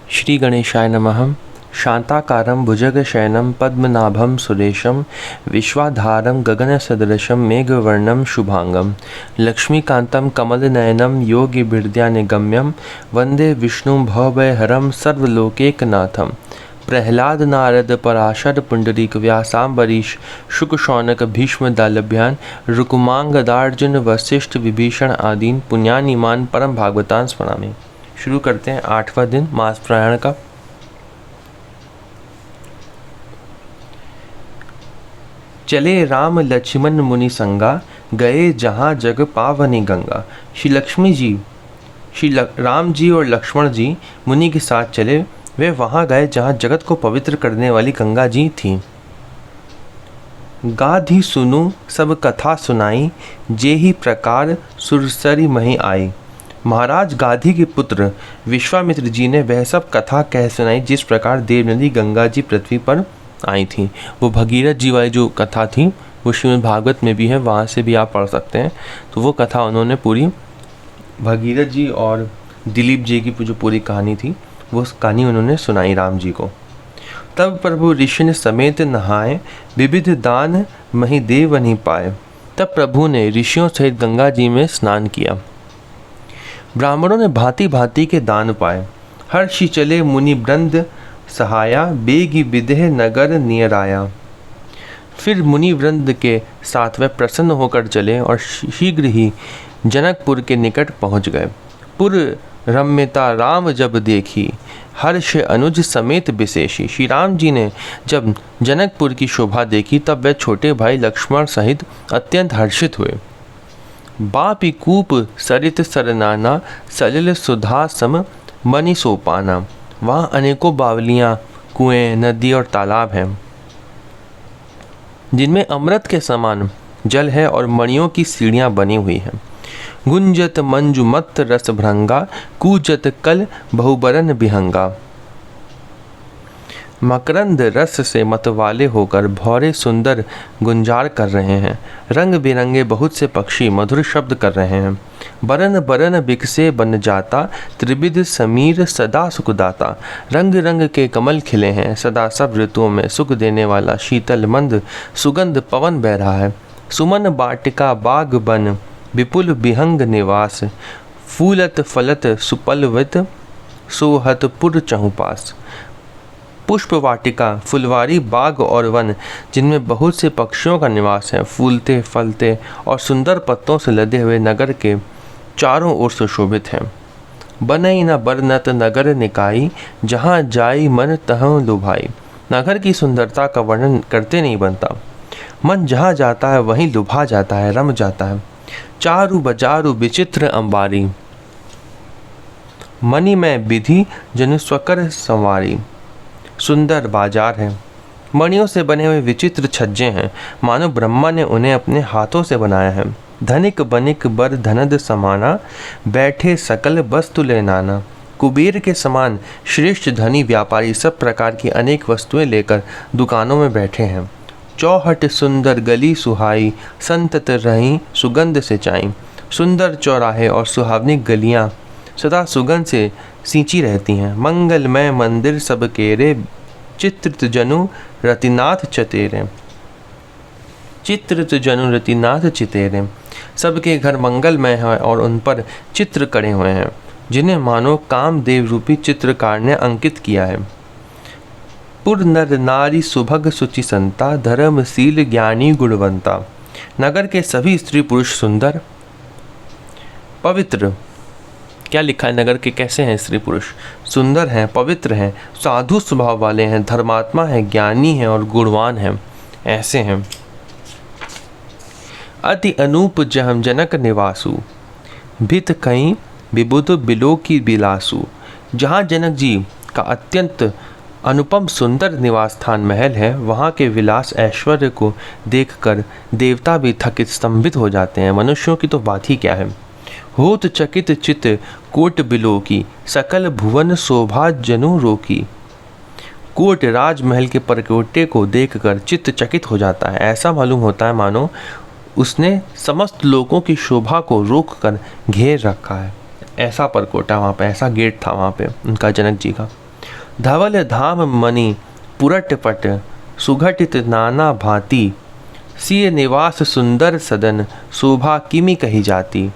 श्री गणेशाय नमः। शांताकारं भुजगशयनं पद्मनाभं सुरेशं विश्वाधारं गगनसदृशं मेघवर्णं शुभांगं लक्ष्मीकान्तं कमलनयनं योगिभिर्ध्यानगम्यं वन्दे विष्णुं भवभयहरं सर्वलोकैकनाथं। प्रह्लाद नारद पराशर पुंडरीक व्यासाम्बरीश शुक शौनक भीष्म दालभ्यान रुकुमांगदार्जुन वशिष्ठ विभीषण आदीन पुण्यानिमान परम भागवतान स्मरामि। शुरू करते हैं 8वां दिन मास प्रयाण का। चले राम लक्ष्मण मुनि संगा, गए जहाँ जग पावनी गंगा। श्री राम जी और लक्ष्मण जी मुनि के साथ चले। वे वहाँ गए जहाँ जगत को पवित्र करने वाली गंगा जी थीं। गाधी सुनु सब कथा सुनाई, जेहि प्रकार सुरसरी मही आई। महाराज गाधी के पुत्र विश्वामित्र जी ने वह सब कथा कह सुनाई जिस प्रकार देवनदी गंगा जी पृथ्वी पर आई थी। वो भगीरथ जी वाली जो कथा थी वो श्रीमद् भागवत में भी है, वहाँ से भी आप पढ़ सकते हैं। तो वो कथा उन्होंने पूरी भगीरथ जी और दिलीप जी की जो पूरी कहानी थी वो कहानी उन्होंने सुनाई राम जी को। तब प्रभु ऋषि ने समेत नहाए, विविध दान मही देव नहीं पाए। तब प्रभु ने ऋषियों सहित गंगा जी में स्नान किया। ब्राह्मणों ने भांति भांति के दान पाए। हर्षि चले मुनि वृंद सहाया, बेगी विदेह नगर नियर आया। फिर मुनि वृंद के साथ वे प्रसन्न होकर चले और शीघ्र ही जनकपुर के निकट पहुंच गए। पुर रम्यता राम जब देखी, हर्ष अनुज समेत विशेषी। श्री राम जी ने जब जनकपुर की शोभा देखी तब वे छोटे भाई लक्ष्मण सहित अत्यंत हर्षित हुए। बापी कूप सरित सरनाना, सलिल सुधा सम मणि सोपाना। वहाँ अनेकों बावलियाँ, कुएं, नदी और तालाब हैं जिनमें अमृत के समान जल है और मणियों की सीढ़ियाँ बनी हुई हैं। गुंजत मंजुमत रस भृंगा, कूजत कल बहुबरन बिहंगा। मकरंद रस से मतवाले होकर भौरे सुंदर गुंजार कर रहे हैं। रंग बिरंगे बहुत से पक्षी मधुर शब्द कर रहे हैं। बरन बरन बिकसे बन जाता, त्रिविध समीर सदा सुखदाता। रंग रंग के कमल खिले हैं, सदा सब ऋतुओं में सुख देने वाला शीतल मंद सुगंध पवन बह रहा है। सुमन बाटिका बाग बन, विपुल विहंग निवास। फूलत फलत सुपलवित, सोहतपुर चहुपास। पुष्प वाटिका, फुलवारी, बाग और वन जिनमें बहुत से पक्षियों का निवास है। फूलते फलते और सुंदर पत्तों से लदे हुए नगर के चारों ओर सुशोभित हैं। बनई न बरनत नगर निकाई, जहाँ जाई मन तहं लुभाई। नगर की सुंदरता का वर्णन करते नहीं बनता। मन जहाँ जाता है वहीं लुभा जाता है, रम जाता है। चारु बजारु विचित्र अंबारी, मणि में विधि जनु स्वकर संवारी। सुंदर बाजार है, मणियों से बने हुए विचित्र छज्जे हैं, मानो ब्रह्मा ने उन्हें अपने हाथों से बनाया है। धनिक बनिक बर धनद समाना, बैठे सकल वस्तु ले नाना। कुबेर के समान श्रेष्ठ धनी व्यापारी सब प्रकार की अनेक वस्तुएं लेकर दुकानों में बैठे हैं। चौहट सुंदर गली सुहाई, संतत रही सुगंध से चाई। सुंदर चौराहे और सुहावनी गलियां सदा सुगंध से सींची रहती हैं। मंगलमय मंदिर सब केरे, चित्रित जनु रतिनाथ चतेरे। चित्रित जनु रतिनाथ चितेरे। सबके घर मंगलमय हैं और उन पर चित्र कड़े हुए हैं जिन्हें मानो कामदेव रूपी चित्रकार ने अंकित किया है। पुर नर नारी सुभग सुचि संता, धर्मशील ज्ञानी गुणवंता। नगर के सभी स्त्री पुरुष सुंदर पवित्र। क्या लिखा है नगर के कैसे हैं स्त्री पुरुष? सुंदर हैं, पवित्र हैं, साधु स्वभाव वाले हैं, धर्मात्मा हैं, ज्ञानी हैं और गुणवान हैं। ऐसे हैं। अति अनूप जहम जनक निवासु, भित कहीं विबुध बिलो की बिलासु। जहाँ जनक जी का अत्यंत अनुपम सुंदर निवास स्थान महल है, वहाँ के विलास ऐश्वर्य को देखकर देवता भी थकित स्तंभित हो जाते हैं। मनुष्यों की तो बात ही क्या है। होत चकित चित कोट बिलो की, सकल भुवन शोभा जनु रोकी। कोट राजमहल के परकोटे को देखकर चित्त चकित हो जाता है। ऐसा मालूम होता है मानो उसने समस्त लोगों की शोभा को रोक कर घेर रखा है। ऐसा परकोटा वहाँ पे, ऐसा गेट था वहाँ पे उनका जनक जी का। धवल धाम मणि पुरट पट सुघटित नाना भांति, सिय निवास सुंदर सदन शोभा किमि कही जाती।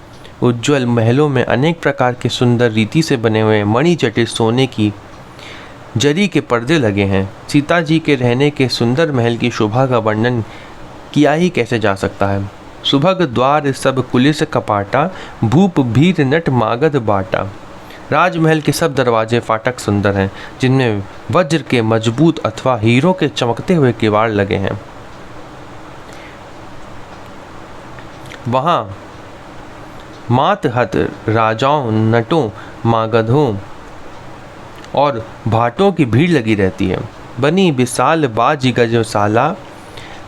उज्ज्वल महलों में अनेक प्रकार के सुंदर रीति से बने हुए मणि जटित सोने की जरी के पर्दे लगे हैं। सीता जी के रहने के सुंदर महल की शोभा का वर्णन किया ही कैसे जा सकता है। सुभग द्वार सब कुलिस कपाटा, भूप भीर नट मागध बाटा। राजमहल के सब दरवाजे फाटक सुंदर हैं, जिनमें वज्र के मजबूत अथवा हीरों के चमकते हुए किवाड़ लगे हैं। वहाँ मात हत राजाओं, नटों, मागधों और भाटों की भीड़ लगी रहती है। बनी विशाल बाज गजशाला,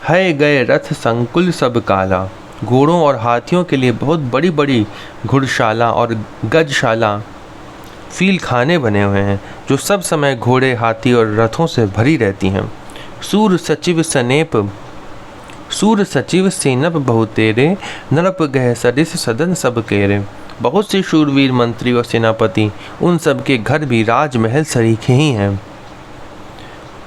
है गए रथ संकुल सब काला। घोड़ों और हाथियों के लिए बहुत बड़ी बड़ी घुड़शाला और गजशाला फील खाने बने हुए हैं, जो सब समय घोड़े, हाथी और रथों से भरी रहती हैं। सूर सचिव सेनप बहुतेरे, नरप गह सरिस सदन सब केरे। बहुत से शूरवीर मंत्री और सेनापति, उन सब के घर भी राजमहल सरीखे ही हैं।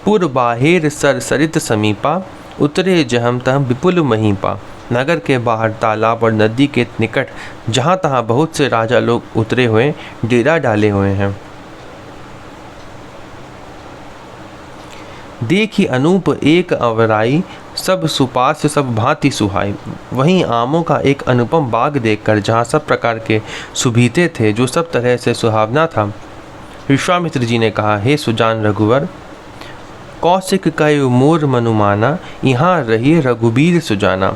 पुर बाहेर सर सरित समीपा, उतरे जहम तह विपुल महीपा। नगर के बाहर तालाब और नदी के निकट जहाँ तहाँ बहुत से राजा लोग उतरे हुए डेरा डाले हुए हैं। देखी अनूप एक अवराई, सब सुपास सब भांति सुहाई। वहीं आमों का एक अनुपम बाग देखकर, जहाँ सब प्रकार के सुभीते थे, जो सब तरह से सुहावना था, विश्वामित्र जी ने कहा, हे सुजान रघुवर, कौशिक कयु मोर मनुमाना, यहाँ रहिए रघुबीर सुजाना।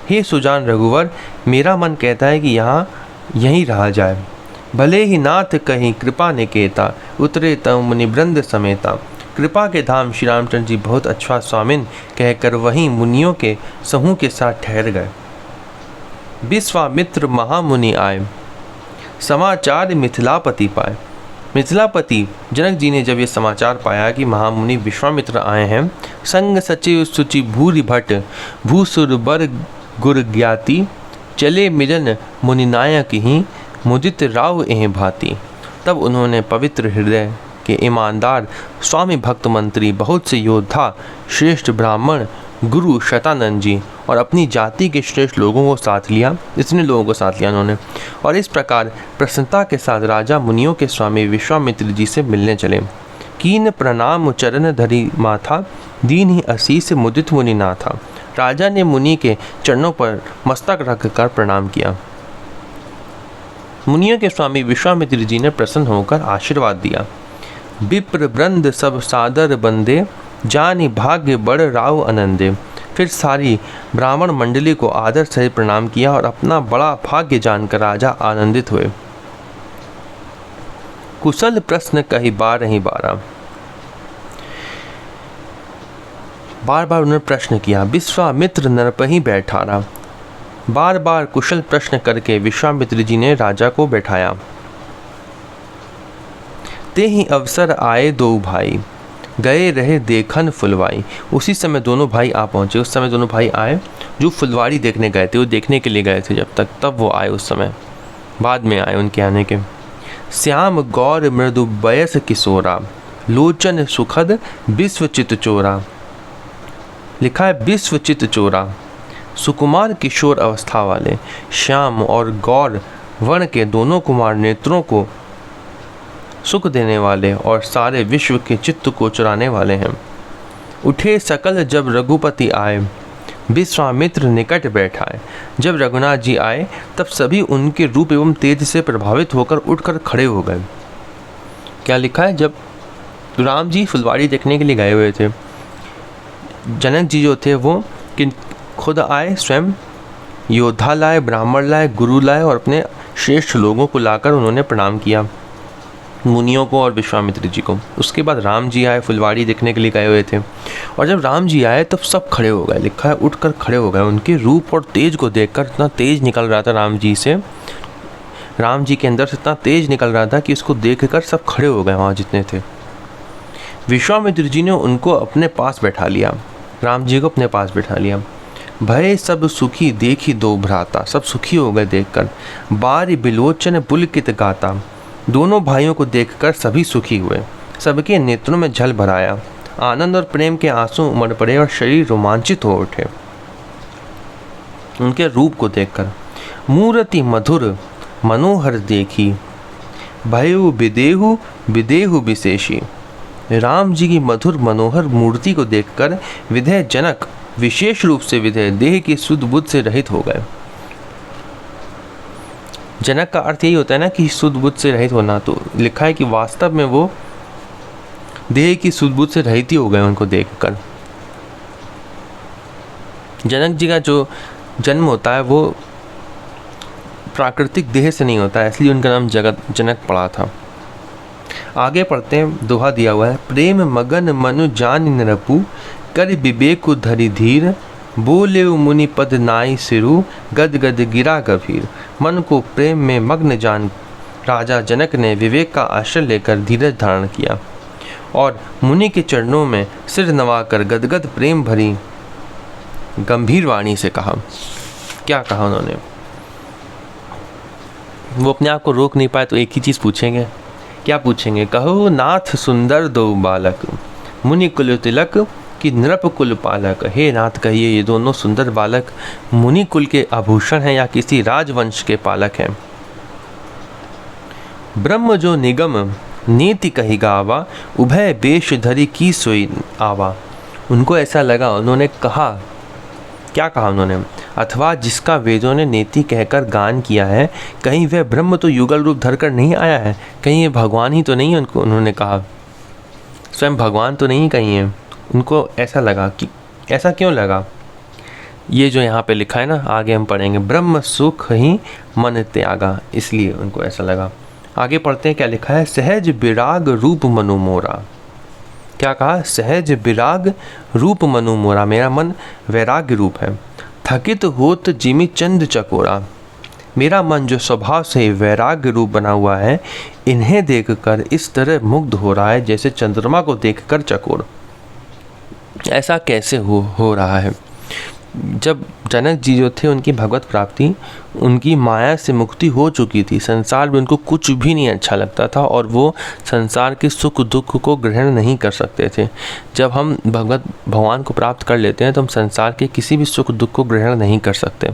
हे सुजान रघुवर, मेरा मन कहता है कि यहाँ यहीं रहा जाए। भले ही नाथ कहीं कृपा निकेता, उतरे तव मुनिवृंद समेता। कृपा के धाम श्री रामचंद्र जी बहुत अच्छा स्वामिन कहकर वहीं मुनियों के समूह के साथ ठहर गए। विश्वामित्र महामुनि आए, समाचार मिथिलापति पाए। मिथिलापति जनक जी ने जब ये समाचार पाया कि महामुनि विश्वामित्र आए हैं, संग सचिव सुचि भूरि भट्ट, भूसुर बर गुर ज्ञाति, चले मिलन मुनिनायक ही, मुदित राव एह भांति। तब उन्होंने पवित्र हृदय के ईमानदार स्वामी भक्त मंत्री, बहुत से योद्धा, श्रेष्ठ ब्राह्मण, गुरु शतानंद जी और अपनी जाति के श्रेष्ठ लोगों को साथ लिया। इतने लोगों को साथ लिया उन्होंने, और इस प्रकार प्रसन्नता के साथ राजा मुनियों के स्वामी विश्वामित्र जी से मिलने चले। कीन प्रणाम चरण धरी माथा, दीन ही असीस मुदित मुनि नाथा। राजा ने मुनि के चरणों पर मस्तक रखकर प्रणाम किया। मुनियों के स्वामी विश्वामित्र जी ने प्रसन्न होकर आशीर्वाद दिया। विप्र वृंद सब सादर बंदे, जानि भाग्य बड़ राव आनंदे। फिर सारी ब्राह्मण मंडली को आदर सहित प्रणाम किया और अपना बड़ा भाग्य जानकर राजा आनंदित हुए। कुशल प्रश्न कही बार ही बारा। बार बार उन्होंने प्रश्न किया। विश्वामित्र नरपहि बैठारा। बार बार कुशल प्रश्न करके विश्वामित्र जी ने राजा को बैठाया। ते ही अवसर आए दो भाई, गए रहे देखन फुलवाई। उसी समय दोनों भाई आ पहुँचे। उस समय दोनों भाई आए जो फुलवाड़ी देखने गए थे, वो देखने के लिए गए थे जब तक, तब वो आए उस समय, बाद में आए उनके आने के। श्याम गौर मृदु बयस किशोरा, लोचन सुखद विश्वचित चोरा। लिखा है विश्वचित चोरा। सुकुमार किशोर अवस्था वाले श्याम और गौर वर्ण के दोनों कुमार नेत्रों को सुख देने वाले और सारे विश्व के चित्त को चुराने वाले हैं। उठे सकल जब रघुपति आए, विश्वामित्र निकट बैठाए। जब रघुनाथ जी आए तब सभी उनके रूप एवं तेज से प्रभावित होकर उठकर खड़े हो गए। क्या लिखा है, जब राम जी फुलवाड़ी देखने के लिए गए हुए थे, जनक जी जो थे वो कि खुद आए, स्वयं योद्धा लाए, ब्राह्मण लाए, गुरु लाए और अपने श्रेष्ठ लोगों को लाकर उन्होंने प्रणाम किया, मुनियों को और विश्वामित्र जी को। उसके बाद राम जी आए, फुलवाड़ी देखने के लिए गए हुए थे, और जब राम जी आए तब सब खड़े हो गए। लिखा है उठकर खड़े हो गए। उनके रूप और तेज को देखकर इतना तेज निकल रहा था राम जी से, राम जी के अंदर से इतना तेज निकल रहा था कि उसको देखकर सब खड़े हो गए वहाँ जितने थे। विश्वामित्र जी ने उनको अपने पास बैठा लिया, राम जी को अपने पास बैठा लिया। भय सब सुखी देखी दो भ्राता। सब सुखी हो गए देखकर। बारी बिलोचन पुलकित गाता। दोनों भाइयों को देखकर सभी सुखी हुए। सबके नेत्रों में जल भर आया। आनंद और प्रेम के आंसू उमड़ पड़े और शरीर रोमांचित हो उठे उनके रूप को देखकर। मूर्ति मधुर मनोहर देखी, भयउ विदेहु विदेहु विशेषी। राम जी की मधुर मनोहर मूर्ति को देखकर विदेह जनक विशेष रूप से विदेह देह की शुद्ध बुद्ध से रहित हो गए। जनक का अर्थ यही होता है ना कि शुद्ध बुद्ध से रहित होना, तो लिखा है कि वास्तव में वो देह की शुद्ध बुद्ध से रहित ही हो गए उनको देखकर। जनक जी का जो जन्म होता है वो प्राकृतिक देह से नहीं होता है, इसलिए उनका नाम जनक पड़ा था। आगे पढ़ते हैं, दोहा दिया हुआ है। प्रेम मगन मनु जान निरपु, कर विवेक धरि धीर। बोले मुनि पद नाई सिरु, गद गद गिरा गभीर। मन को प्रेम में मग्न जान राजा जनक ने विवेक का आश्रय लेकर धीरज धारण किया और मुनि के चरणों में सिर नवाकर गदगद प्रेम भरी गंभीर वाणी से कहा। क्या कहा उन्होंने? वो अपने आप को रोक नहीं पाए तो एक ही चीज़ पूछेंगे। क्या पूछेंगे? कहो नाथ सुंदर दो बालक, मुनि कुल तिलक कि नृप कुल पालक। हे नाथ, कहिए ये दोनों सुंदर बालक मुनि कुल के आभूषण हैं या किसी राजवंश के पालक हैं? ब्रह्म जो निगम नीति कही गावा, उभय बेश धरी की सोई आवा। उनको ऐसा लगा, उन्होंने कहा, क्या कहा उन्होंने? अथवा जिसका वेदों ने नीति कहकर गान किया है, कहीं वह ब्रह्म तो युगल रूप धरकर नहीं आया है? कहीं ये भगवान ही तो नहीं है? उन्होंने कहा स्वयं भगवान तो नहीं कहीं है। उनको ऐसा लगा कि ऐसा क्यों लगा? ये जो यहाँ पे लिखा है ना, आगे हम पढ़ेंगे, ब्रह्म सुख ही मन त्यागा, इसलिए उनको ऐसा लगा। आगे पढ़ते हैं, क्या लिखा है? सहज विराग रूप मनु मोरा। क्या कहा? सहज विराग रूप मनु मोरा, मेरा मन वैराग्य रूप है। थकित होत जिमि चंद चकोरा, मेरा मन जो स्वभाव से वैराग्य रूप बना हुआ है, इन्हें देखकर इस तरह मुग्ध हो रहा है जैसे चंद्रमा को देखकर चकोर। ऐसा कैसे हो रहा है? जब जनक जी जो थे, उनकी भगवत प्राप्ति, उनकी माया से मुक्ति हो चुकी थी, संसार में उनको कुछ भी नहीं अच्छा लगता था और वो संसार के सुख दुख को ग्रहण नहीं कर सकते थे। जब हम भगवान को प्राप्त कर लेते हैं तो हम संसार के किसी भी सुख दुख को ग्रहण नहीं कर सकते।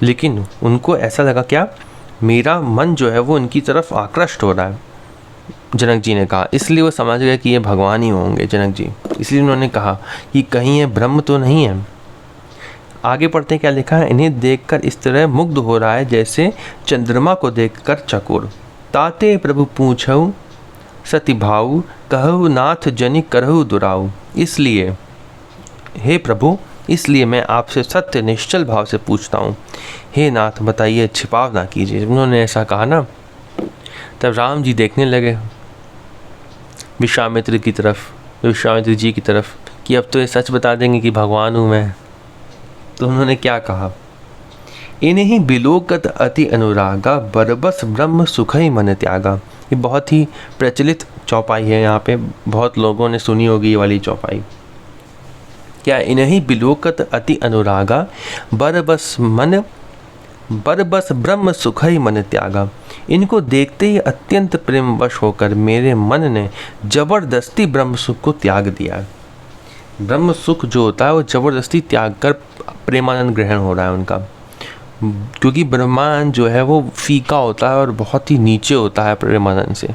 लेकिन उनको ऐसा लगा, क्या मेरा मन जो है वो उनकी तरफ आकृष्ट हो रहा है, जनक जी ने कहा। इसलिए वो समझ गए कि ये भगवान ही होंगे जनक जी। इसलिए उन्होंने कहा कि कहीं ये ब्रह्म तो नहीं है। आगे पढ़ते हैं, क्या लिखा है? इन्हें देखकर इस तरह मुग्ध हो रहा है जैसे चंद्रमा को देखकर चकोर। ताते प्रभु पूछऊ सति भाऊ, कहु नाथ जनि करहु दुराऊ। इसलिए हे प्रभु, इसलिए मैं आपसे सत्य निश्चल भाव से पूछता हूँ, हे नाथ बताइए, छिपाव ना कीजिए। उन्होंने ऐसा कहा ना, तब राम जी देखने लगे विश्वामित्र की तरफ, विश्वामित्र जी की तरफ, कि अब तो ये सच बता देंगे कि भगवान हूँ मैं। तो उन्होंने क्या कहा? इन्हीं बिलोकत अति अनुरागा, बरबस ब्रह्म सुख ही मन त्यागा। ये बहुत ही प्रचलित चौपाई है, यहाँ पे बहुत लोगों ने सुनी होगी ये वाली चौपाई। क्या? इन्हीं बिलोकत अति अनुरागा, बरबस ब्रह्म सुख ही मन त्यागा। इनको देखते ही अत्यंत प्रेमवश होकर मेरे मन ने जबरदस्ती ब्रह्म सुख को त्याग दिया। ब्रह्म सुख जो होता है वो जबरदस्ती त्याग कर प्रेमानंद ग्रहण हो रहा है उनका, क्योंकि ब्रह्मानंद जो है वो फीका होता है और बहुत ही नीचे होता है प्रेमानंद से।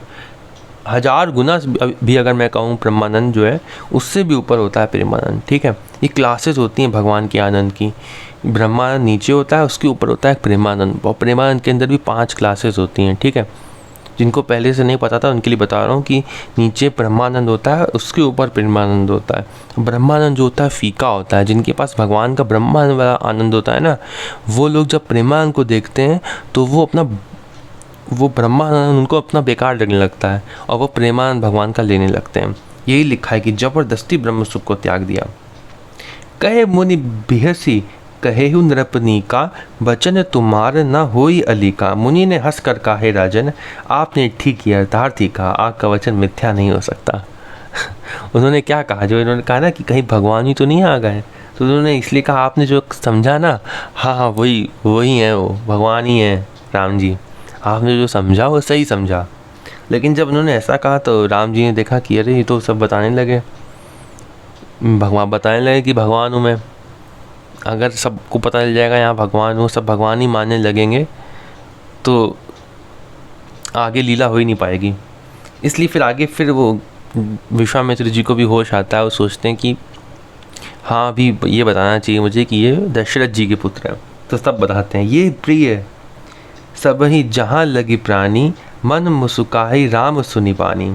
1000 गुना भी अगर मैं कहूँ, ब्रह्मानंद जो है उससे भी ऊपर होता है प्रेमानंद। ठीक है, ये क्लासेस होती हैं भगवान के आनंद की। ब्रह्मानंद नीचे होता है, उसके ऊपर होता है प्रेमानंद, और प्रेमानंद के अंदर भी 5 क्लासेस होती हैं। ठीक है, जिनको पहले से नहीं पता था उनके लिए बता रहा हूँ कि नीचे ब्रह्मानंद होता है, उसके ऊपर प्रेमानंद होता है। ब्रह्मानंद जो होता है फीका होता है, जिनके पास भगवान का ब्रह्मानंद वाला आनंद होता है ना, वो लोग जब प्रेमानंद को देखते हैं तो वो ब्रह्मानंद उनको अपना बेकार लगने लगता है और वो प्रेमानंद भगवान का लेने लगते हैं। यही लिखा है कि जबरदस्ती ब्रह्म सुख को त्याग दिया। कहे मुनि बिहसी कहेहु नृपनी का, वचन तुम्हार न होई अली का। मुनि ने हंस कर कहा, हे राजन, आपने ठीक किया, यथार्थ ही कहा, आपका वचन मिथ्या नहीं हो सकता। उन्होंने क्या कहा? जो इन्होंने कहा ना कि कहीं भगवान ही तो नहीं आ गए, तो उन्होंने इसलिए कहा, आपने जो समझा ना, हाँ वही है, वो भगवान ही है राम जी, आपने जो समझा वो सही समझा। लेकिन जब उन्होंने ऐसा कहा तो राम जी ने देखा कि अरे ये तो सब बताने लगे, भगवान बताने लगे कि भगवान हूँ मैं। अगर सबको पता चल जाएगा यहाँ भगवान हूँ, सब भगवान ही मानने लगेंगे, तो आगे लीला हो ही नहीं पाएगी। इसलिए फिर आगे फिर वो विश्वामित्र जी को भी होश आता है, वो सोचते हैं कि हाँ अभी ये बताना चाहिए मुझे कि ये दशरथ जी के पुत्र हैं। तो सब बताते हैं, ये प्रिय सब ही जहाँ लगी प्राणी, मन मुस्काई राम सुनी पानी।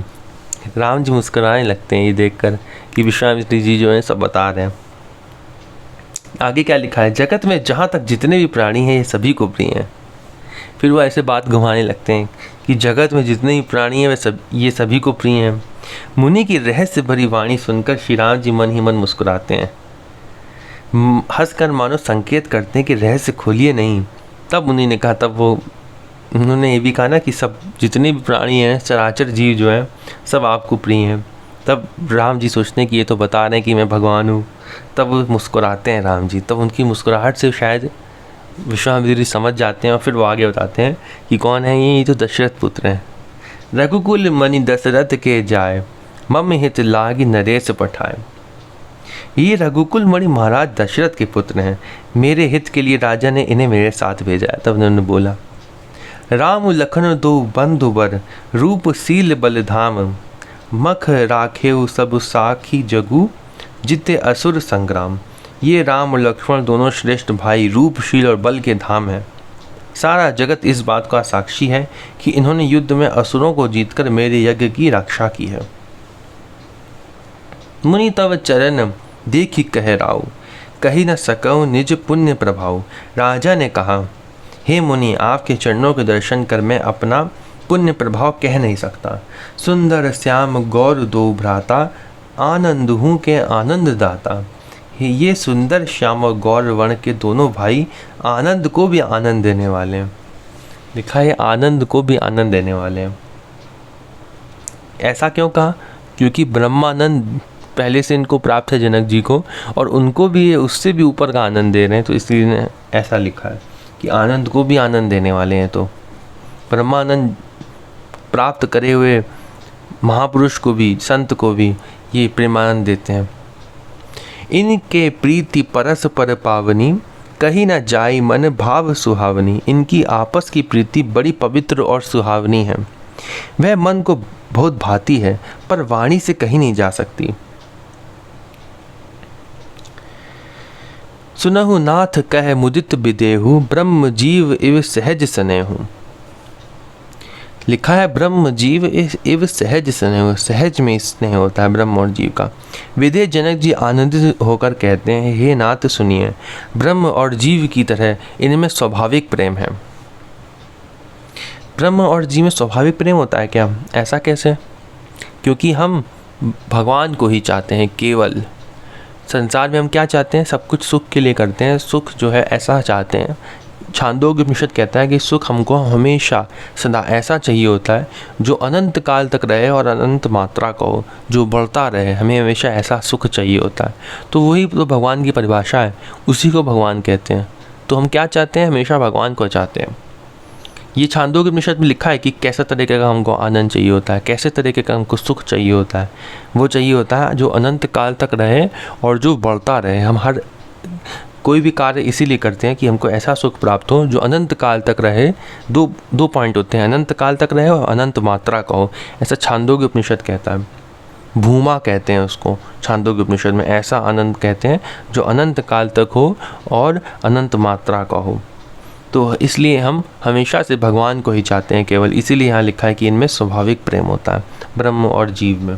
राम जी मुस्कुराने लगते हैं ये देखकर कि विश्वामित्र जी जो है सब बता रहे हैं। आगे क्या लिखा है, जगत में जहाँ तक जितने भी प्राणी हैं ये सभी को प्रिय हैं। फिर वो ऐसे बात घुमाने लगते हैं कि जगत में जितने भी प्राणी हैं वे ये सभी को प्रिय हैं। मुनि की रहस्य भरी वाणी सुनकर श्री राम जी मन ही मन मुस्कुराते हैं, हंसकर मानो संकेत करते हैं कि रहस्य खोलिए नहीं। तब मुनि ने कहा, तब वो उन्होंने ये भी कहा ना कि सब जितने भी प्राणी हैं, चराचर जीव जो हैं सब आपको प्रिय हैं। तब राम जी सोचते हैं कि ये तो बता रहे हैं कि मैं भगवान हूँ। तब वो मुस्कुराते हैं राम जी। तब उनकी मुस्कुराहट से शायद विश्वामित्र जी समझ जाते हैं और फिर वो आगे बताते हैं कि कौन है ये तो दशरथ पुत्र हैं। रघुकुल मणि दशरथ के जाए, मम हित लागी नरेश पठाए। ये रघुकुल मणि महाराज दशरथ के पुत्र हैं, मेरे हित के लिए राजा ने इन्हें मेरे साथ भेजा है। तब उन्होंने बोला, राम लखन दो बंधु बर, रूप सील बल धाम, मख राखेउ सब साखी जगु, जिते असुर संग्राम। ये राम और लक्ष्मण दोनों श्रेष्ठ भाई, रूपशील और बल के धाम हैं। सारा जगत इस बात का साक्षी है कि इन्होंने युद्ध में असुरों को जीतकर मेरे यज्ञ की रक्षा की है। मुनि तव चरण देखी कह राव, कही न सकऊं निज पुण्य प्रभाव। राजा ने कहा, हे मुनि, आपके चरणों के दर्शन कर मैं अपना पुण्य प्रभाव कह नहीं सकता। सुंदर श्याम गौर दो भ्राता, आनंद हूँ के आनंद दाता। ये सुंदर श्याम और गौर वर्ण के दोनों भाई आनंद को भी आनंद देने वाले हैं। लिखा है आनंद को भी आनंद देने वाले हैं। ऐसा क्यों कहा? क्योंकि ब्रह्मानंद पहले से इनको प्राप्त है जनक जी को, और उनको भी ये उससे भी ऊपर का आनंद दे रहे हैं, तो इसलिए ऐसा लिखा है कि आनंद को भी आनंद देने वाले हैं। तो ब्रह्मानंद प्राप्त करे हुए महापुरुष को भी, संत को भी ये प्रेमानंद देते हैं। इनके प्रीति परस पर पावनी, कहीं न जाई मन भाव सुहावनी। इनकी आपस की प्रीति बड़ी पवित्र और सुहावनी है। वह मन को बहुत भाती है, पर वाणी से कहीं नहीं जा सकती। सुनहु नाथ कह मुदित विदेहु, ब्रह्म जीव इव सहज स्नेहु। लिखा है ब्रह्म जीव इव सहज स्नेह, सहज में स्नेह होता है ब्रह्म और जीव का। विदेह जनक जी आनंदित होकर कहते हैं, हे नाथ सुनिए, ब्रह्म और जीव की तरह इनमें स्वाभाविक प्रेम है। ब्रह्म और जीव में स्वाभाविक प्रेम होता है क्या? ऐसा कैसे? क्योंकि हम भगवान को ही चाहते हैं केवल। संसार में हम क्या चाहते हैं? सब कुछ सुख के लिए करते हैं। सुख जो है ऐसा चाहते हैं। छांदोग्य उपनिषद कहता है कि सुख हमको हमेशा सदा ऐसा चाहिए होता है जो अनंत काल तक रहे और अनंत मात्रा का हो, जो बढ़ता रहे। हमें हमेशा ऐसा सुख चाहिए होता है। तो वही तो भगवान की परिभाषा है, उसी को भगवान कहते हैं। तो हम क्या चाहते हैं? हमेशा भगवान को चाहते हैं। ये छांदोग्य उपनिषद में लिखा है कि कैसे तरीके का हमको आनंद चाहिए होता है, कैसे तरीके का हमको सुख चाहिए होता है। वो चाहिए होता है जो अनंत काल तक रहे और जो बढ़ता रहे। हम हर कोई भी कार्य इसीलिए करते हैं कि हमको ऐसा सुख प्राप्त हो जो अनंत काल तक रहे। दो पॉइंट होते हैं, अनंत काल तक रहे और अनंत मात्रा का हो। ऐसा छांदोग्य उपनिषद कहता है। भूमा कहते हैं उसको छांदोग्य उपनिषद में। ऐसा आनंद कहते हैं जो अनंत काल तक हो और अनंत मात्रा का हो। तो इसलिए हम हमेशा से भगवान को ही चाहते हैं केवल। इसीलिए यहाँ लिखा है कि इनमें स्वाभाविक प्रेम होता है, ब्रह्म और जीव में।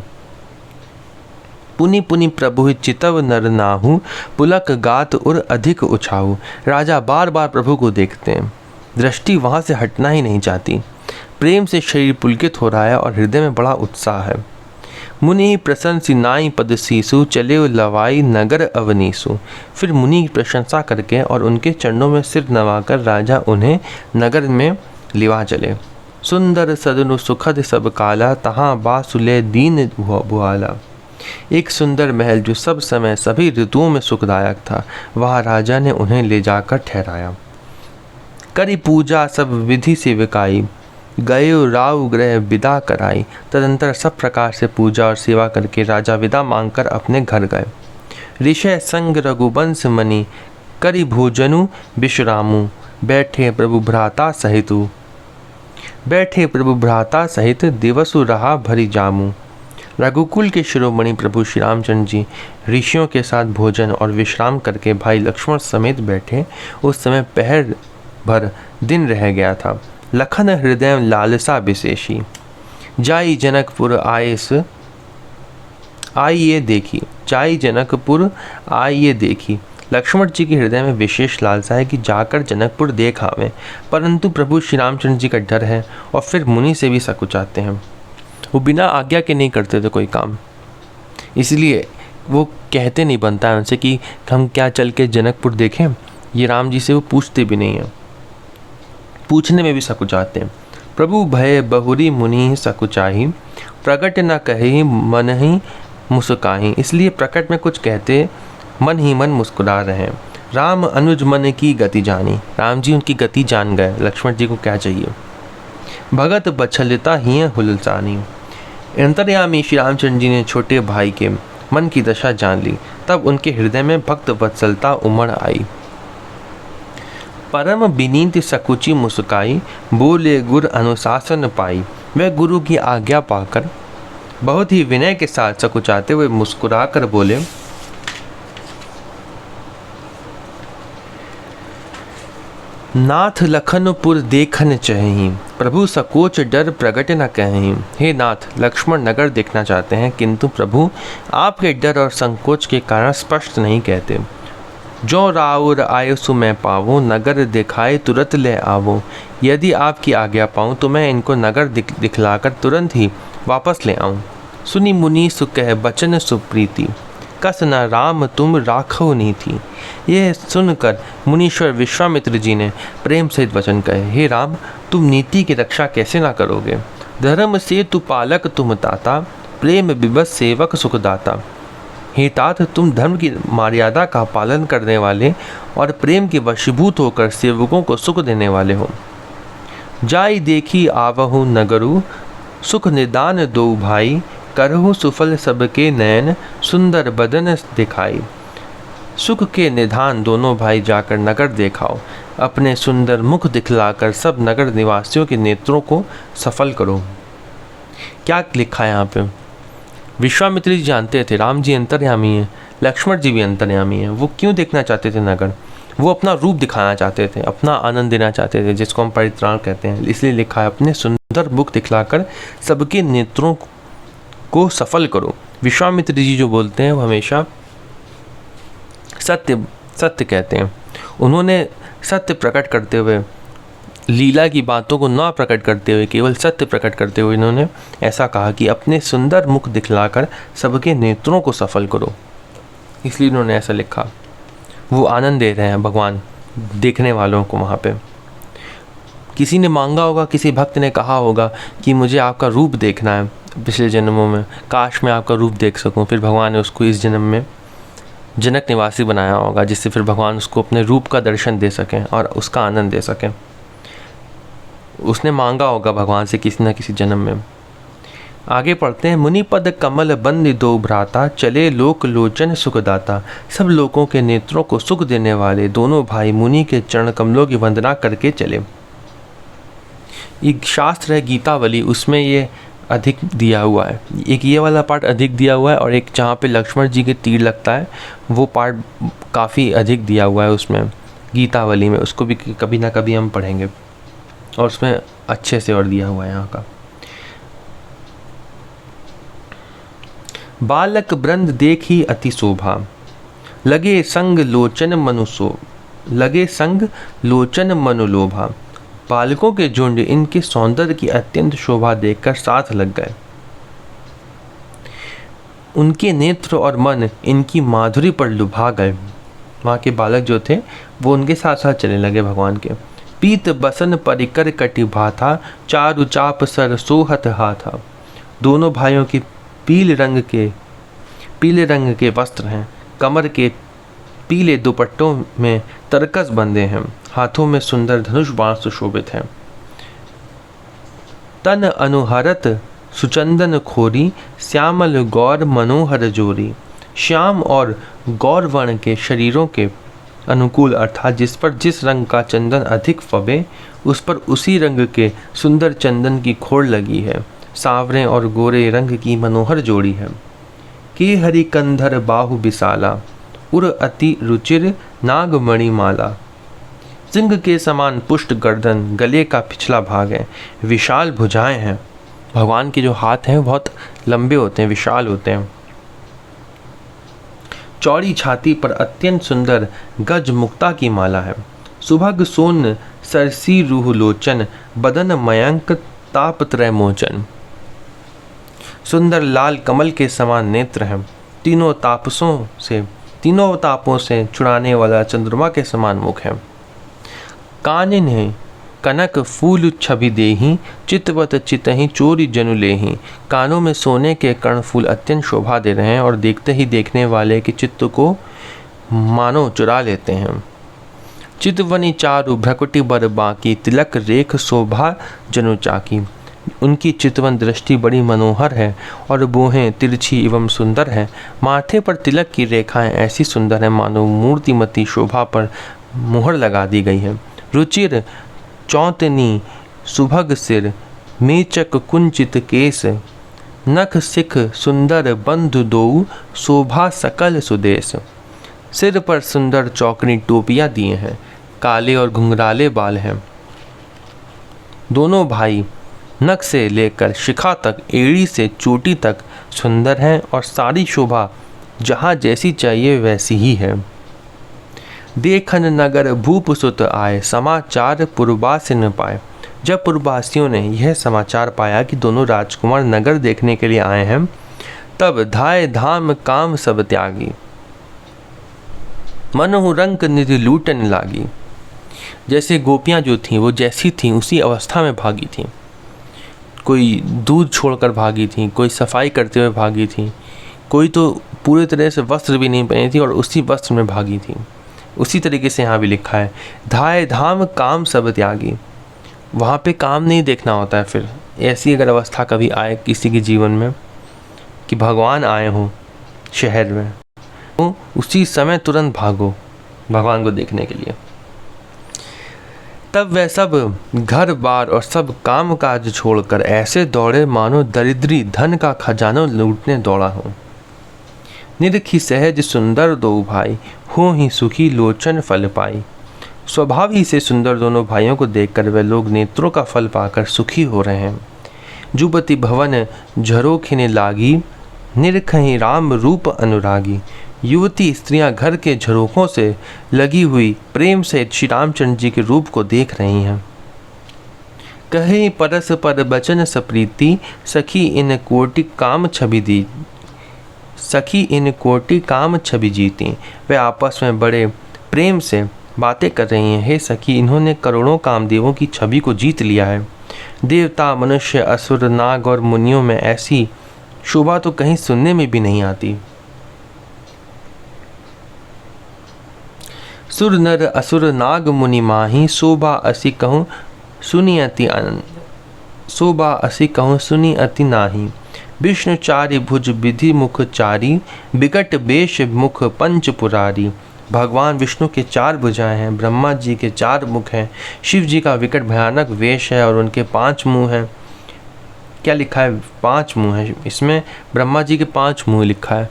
पुनि पुनि प्रभु चितव नर नाहु, पुलक गात उर अधिक उछाहु। राजा बार बार प्रभु को देखते हैं, दृष्टि वहाँ से हटना ही नहीं चाहती। प्रेम से शरीर पुलकित हो रहा है और हृदय में बड़ा उत्साह है। मुनि प्रसन्न सिनाई पद सीसु, चले लवाई नगर अवनीसु। फिर मुनि की प्रशंसा करके और उनके चरणों में सिर नवाकर राजा उन्हें नगर में लिवा चले। सुंदर सदनु सुखद सब काला, तहाँ बासुले दीन भुआला। एक सुंदर महल जो सब समय सभी ऋतुओं में सुखदायक था, वहाँ राजा ने उन्हें ले जाकर ठहराया। करी पूजा सब विधि से विकाई, गयो राव गृह विदा कराई। तदंतर सब प्रकार से पूजा और सेवा करके राजा विदा मांगकर अपने घर गए। ऋषय संग रघुवंश मणि करि भोजनु विश्रामु। बैठे प्रभु भ्राता सहित दिवसु रहा भरी जामु। रघुकुल के शिरोमणि प्रभु श्री रामचंद्र जी ऋषियों के साथ भोजन और विश्राम करके भाई लक्ष्मण समेत बैठे। उस समय पहर भर दिन रह गया था। लखन हृदय लालसा विशेषी। जाई जनकपुर आइए देखी। लक्ष्मण जी के हृदय में विशेष लालसा है कि जाकर जनकपुर देख आवें, परंतु प्रभु श्री रामचंद्र जी का डर है और फिर मुनि से भी सकुचाते हैं। वो बिना आज्ञा के नहीं करते थे कोई काम, इसलिए वो कहते नहीं बनता है उनसे कि हम क्या चल के जनकपुर देखें। ये राम जी से वो पूछते भी नहीं हैं, पूछने में भी सकुचाते हैं। प्रभु भय बहुरी मुनि सकुचाही। प्रकट न कहे मन ही मुस्काही। इसलिए प्रकट में कुछ कहते मन ही मन मुस्कुरा रहे हैं। राम अनुज मन की गति जानी। राम जी उनकी गति जान गए, लक्ष्मण जी को क्या चाहिए। भगत बछलता ही हुलसानी। अंतर्यामी श्री रामचंद्र जी ने छोटे भाई के मन की दशा जान ली। तब उनके हृदय में भक्त वत्सलता उमड़ आई। परम विनीत सकुची मुस्काई। बोले गुर अनुशासन पाई। वह गुरु की आज्ञा पाकर बहुत ही विनय के साथ सकुचाते हुए मुस्कुरा कर बोले, नाथ लखनपुर देखन चहि। प्रभु सकोच डर प्रगट न कहीं। हे नाथ, लक्ष्मण नगर देखना चाहते हैं, किंतु प्रभु आपके डर और संकोच के कारण स्पष्ट नहीं कहते। जो राउर आयसु मैं पावो। नगर दिखाए तुरंत ले आवो। यदि आपकी आज्ञा पाऊँ तो मैं इनको नगर दिखलाकर तुरंत ही वापस ले आऊँ। सुनी मुनि सुकह बचन सुप्रीति। कस न राम तुम राखो नीति। यह सुनकर मुनीश्वर विश्वामित्र जी ने प्रेम सहित वचन कहे, हे राम, तुम नीति की रक्षा कैसे ना करोगे। धर्म से तु पालक तुम ताता। प्रेम विवश सेवक सुखदाता। हे तात, तुम धर्म की मर्यादा का पालन करने वाले और प्रेम के वशीभूत होकर सेवकों को सुख देने वाले हो। जाई देखी आवहु नगरु। सुख निदान दो भाई। करहु सुफल सबके नयन। सुंदर बदन दिखाई। सुख के निधान दोनों भाई जाकर नगर देखाओ। अपने सुंदर मुख दिखलाकर सब नगर निवासियों के नेत्रों को सफल करो। क्या लिखा है यहाँ पे? विश्वामित्र जी जानते थे राम जी अंतर्यामी हैं, लक्ष्मण जी भी अंतर्यामी हैं। वो क्यों देखना चाहते थे नगर? वो अपना रूप दिखाना चाहते थे, अपना आनंद देना चाहते थे, जिसको हम परित्राण कहते हैं। इसलिए लिखा है, अपने सुंदर मुख दिखलाकर सबके नेत्रों को सफल करो। विश्वामित्र जी जो बोलते हैं वो हमेशा सत्य कहते हैं। उन्होंने सत्य प्रकट करते हुए, लीला की बातों को ना प्रकट करते हुए, केवल सत्य प्रकट करते हुए इन्होंने ऐसा कहा कि अपने सुंदर मुख दिखलाकर सबके नेत्रों को सफल करो। इसलिए इन्होंने ऐसा लिखा। वो आनंद दे रहे हैं भगवान देखने वालों को। वहाँ पे किसी ने मांगा होगा, किसी भक्त ने कहा होगा कि मुझे आपका रूप देखना है पिछले जन्मों में, काश मैं आपका रूप देख सकूं। फिर भगवान ने उसको इस जन्म में जनक निवासी बनाया होगा, जिससे फिर भगवान उसको अपने रूप का दर्शन दे सकें और उसका आनंद दे सकें। उसने मांगा होगा भगवान से किसी न किसी जन्म में। आगे पढ़ते हैं, मुनिपद कमल बंद दो भ्राता। चले लोक लोचन सुखदाता। सब लोगों के नेत्रों को सुख देने वाले दोनों भाई मुनि के चरण कमलों की वंदना करके चले। एक शास्त्र है गीतावली, उसमें ये अधिक दिया हुआ है। एक ये वाला पार्ट अधिक दिया हुआ है और एक जहाँ पे लक्ष्मण जी के तीर लगता है वो पार्ट काफ़ी अधिक दिया हुआ है उसमें गीतावली में। उसको भी कभी ना कभी हम पढ़ेंगे और उसमें अच्छे से और दिया हुआ है यहाँ का। बालक वृंद देखी अति शोभा। लगे संग लोचन मनुलोभा। बालकों के झुंड इनके सौंदर्य की अत्यंत शोभा देखकर साथ लग गए। उनके नेत्र और मन इनकी माधुरी पर लुभा गए। वहाँ के बालक जो थे वो उनके साथ साथ चलने लगे भगवान के। पीत बसन परिकर कटिभा था। चारु चाप सर सोहत हाथा। दोनों भाइयों की पीले रंग के वस्त्र हैं। कमर के पीले दुपट्टों में तरकस बंधे हैं। हाथों में सुंदर धनुष बाण सुशोभित हैं। तन अनुहरत सुचंदन खोरी, श्यामल गौर मनोहर जोरी। श्याम और गौर वर्ण के शरीरों के अनुकूल अर्थात जिस पर जिस रंग का चंदन अधिक फबे उस पर उसी रंग के सुंदर चंदन की खोड़ लगी है। सांवरे और गोरे रंग की मनोहर जोड़ी है। के हरि कंधर बाहु विशाला, उर अति रुचिर नागमणि माला। सिंह के समान पुष्ट गर्दन, गले का पिछला भाग है, विशाल भुजाएं हैं। भगवान के जो हाथ हैं बहुत लंबे होते हैं, विशाल होते हैं। चौड़ी छाती पर अत्यंत सुंदर गज मुक्ता की माला है। सुभग सोन सरसी रूह लोचन, बदन मयंक तापत्रय मोचन। सुंदर लाल कमल के समान नेत्र हैं। तीनों तापों से छुड़ाने वाला चंद्रमा के समान मुख है। कानन है कनक फूल छवि देही, चितवत चितहि चोरी जनु लेही। कानों में सोने के कर्ण फूल अत्यंत शोभा दे रहे हैं और देखते ही देखने वाले के चित्त को मानो चुरा लेते हैं। चितवनी चारु भ्रकुटी बर बाकी, तिलक रेख शोभा जनु चाकी। उनकी चितवन दृष्टि बड़ी मनोहर है और बोहें तिरछी एवं सुंदर है। माथे पर तिलक की रेखाएं ऐसी सुंदर है मानो मूर्तिमती शोभा पर मुहर लगा दी गई है। रुचिर चौतनी सुभग सिर, मेचक कुंचित केस। नख सिख सुंदर बंधु दो, शोभा सकल सुदेश। सिर पर सुंदर चौकनी टोपियां दिए हैं, काले और घुंघराले बाल हैं। दोनों भाई नख से लेकर शिखा तक, एड़ी से चोटी तक सुंदर हैं और सारी शोभा जहाँ जैसी चाहिए वैसी ही है। देखन नगर भूप सुत आए, समाचार पुरबासी न पाए। जब पुरबासियों ने यह समाचार पाया कि दोनों राजकुमार नगर देखने के लिए आए हैं, तब धाय धाम काम सब त्यागी, मनहु रंक निधि लूटन लागी। जैसे गोपियां जो थीं वो जैसी थीं उसी अवस्था में भागी थीं। कोई दूध छोड़कर भागी थीं, कोई सफाई करते हुए भागी थीं, कोई तो पूरे तरह से वस्त्र भी नहीं पहनी थी और उसी वस्त्र में भागी थी। उसी तरीके से यहाँ भी लिखा है, धाय धाम काम सब त्यागी। वहाँ पे काम नहीं देखना होता है। फिर ऐसी अगर अवस्था कभी आए किसी के जीवन में कि भगवान आए हों शहर में, तो उसी समय तुरंत भागो भगवान को देखने के लिए। तब वह सब घर बार और सब काम काज छोड़कर ऐसे दौड़े मानो दरिद्री धन का खजाना लूटने दौड़ा हो। निरखी सहज सुंदर दो भाई, हो ही सुखी लोचन फल पाई। स्वभाव ही से सुंदर दोनों भाइयों को देखकर वे लोग नेत्रों का फल पाकर सुखी हो रहे हैं। जुबती भवन झरोखिने लागी, निरखहि राम रूप अनुरागी। युवती स्त्रियां घर के झरोखों से लगी हुई प्रेम से श्री रामचंद्र जी के रूप को देख रही हैं। कहे परस पर बचन सप्रीति, सखी इन कोटि काम छवि दी। सखी इन कोटि काम छवि जीती। वे आपस में बड़े प्रेम से बातें कर रही हैं। हे सखी, इन्होंने करोड़ों कामदेवों की छवि को जीत लिया है। देवता, मनुष्य, असुर, नाग और मुनियों में ऐसी शोभा तो कहीं सुनने में भी नहीं आती। सुर नर असुर नाग मुनि माही, शोभा असी कहूँ सुनी अति नाही। विष्णुचारी भुज विधि मुख चारी, विकट बेश मुख पंच पुरारी। भगवान विष्णु के 4 भुजाएं हैं, ब्रह्मा जी के 4 मुख हैं, शिव जी का विकट भयानक वेश है और उनके 5 मुंह हैं। क्या लिखा है? 5 मुंह है इसमें, ब्रह्मा जी के 5 मुंह लिखा है।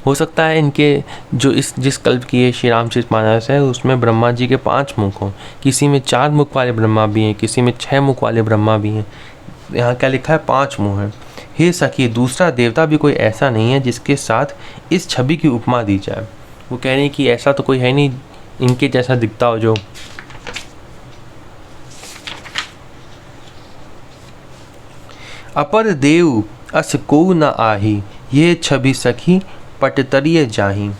हो सकता है इनके जो जिस कल्प की ये श्री रामचरितमानस है उसमें ब्रह्मा जी के 5 मुख हों। किसी में 4 मुख वाले ब्रह्मा भी हैं, किसी में 6 मुख वाले ब्रह्मा भी हैं। यहाँ क्या लिखा है? 5 मुंह हैं। हे सखी, दूसरा देवता भी कोई ऐसा नहीं है जिसके साथ इस छवि की उपमा दी जाए। वो कह रहे हैं कि ऐसा तो कोई है नहीं इनके जैसा दिखता हो जो। अपर देव अस को न आही, ये छवि सखी पटतरिय जाही।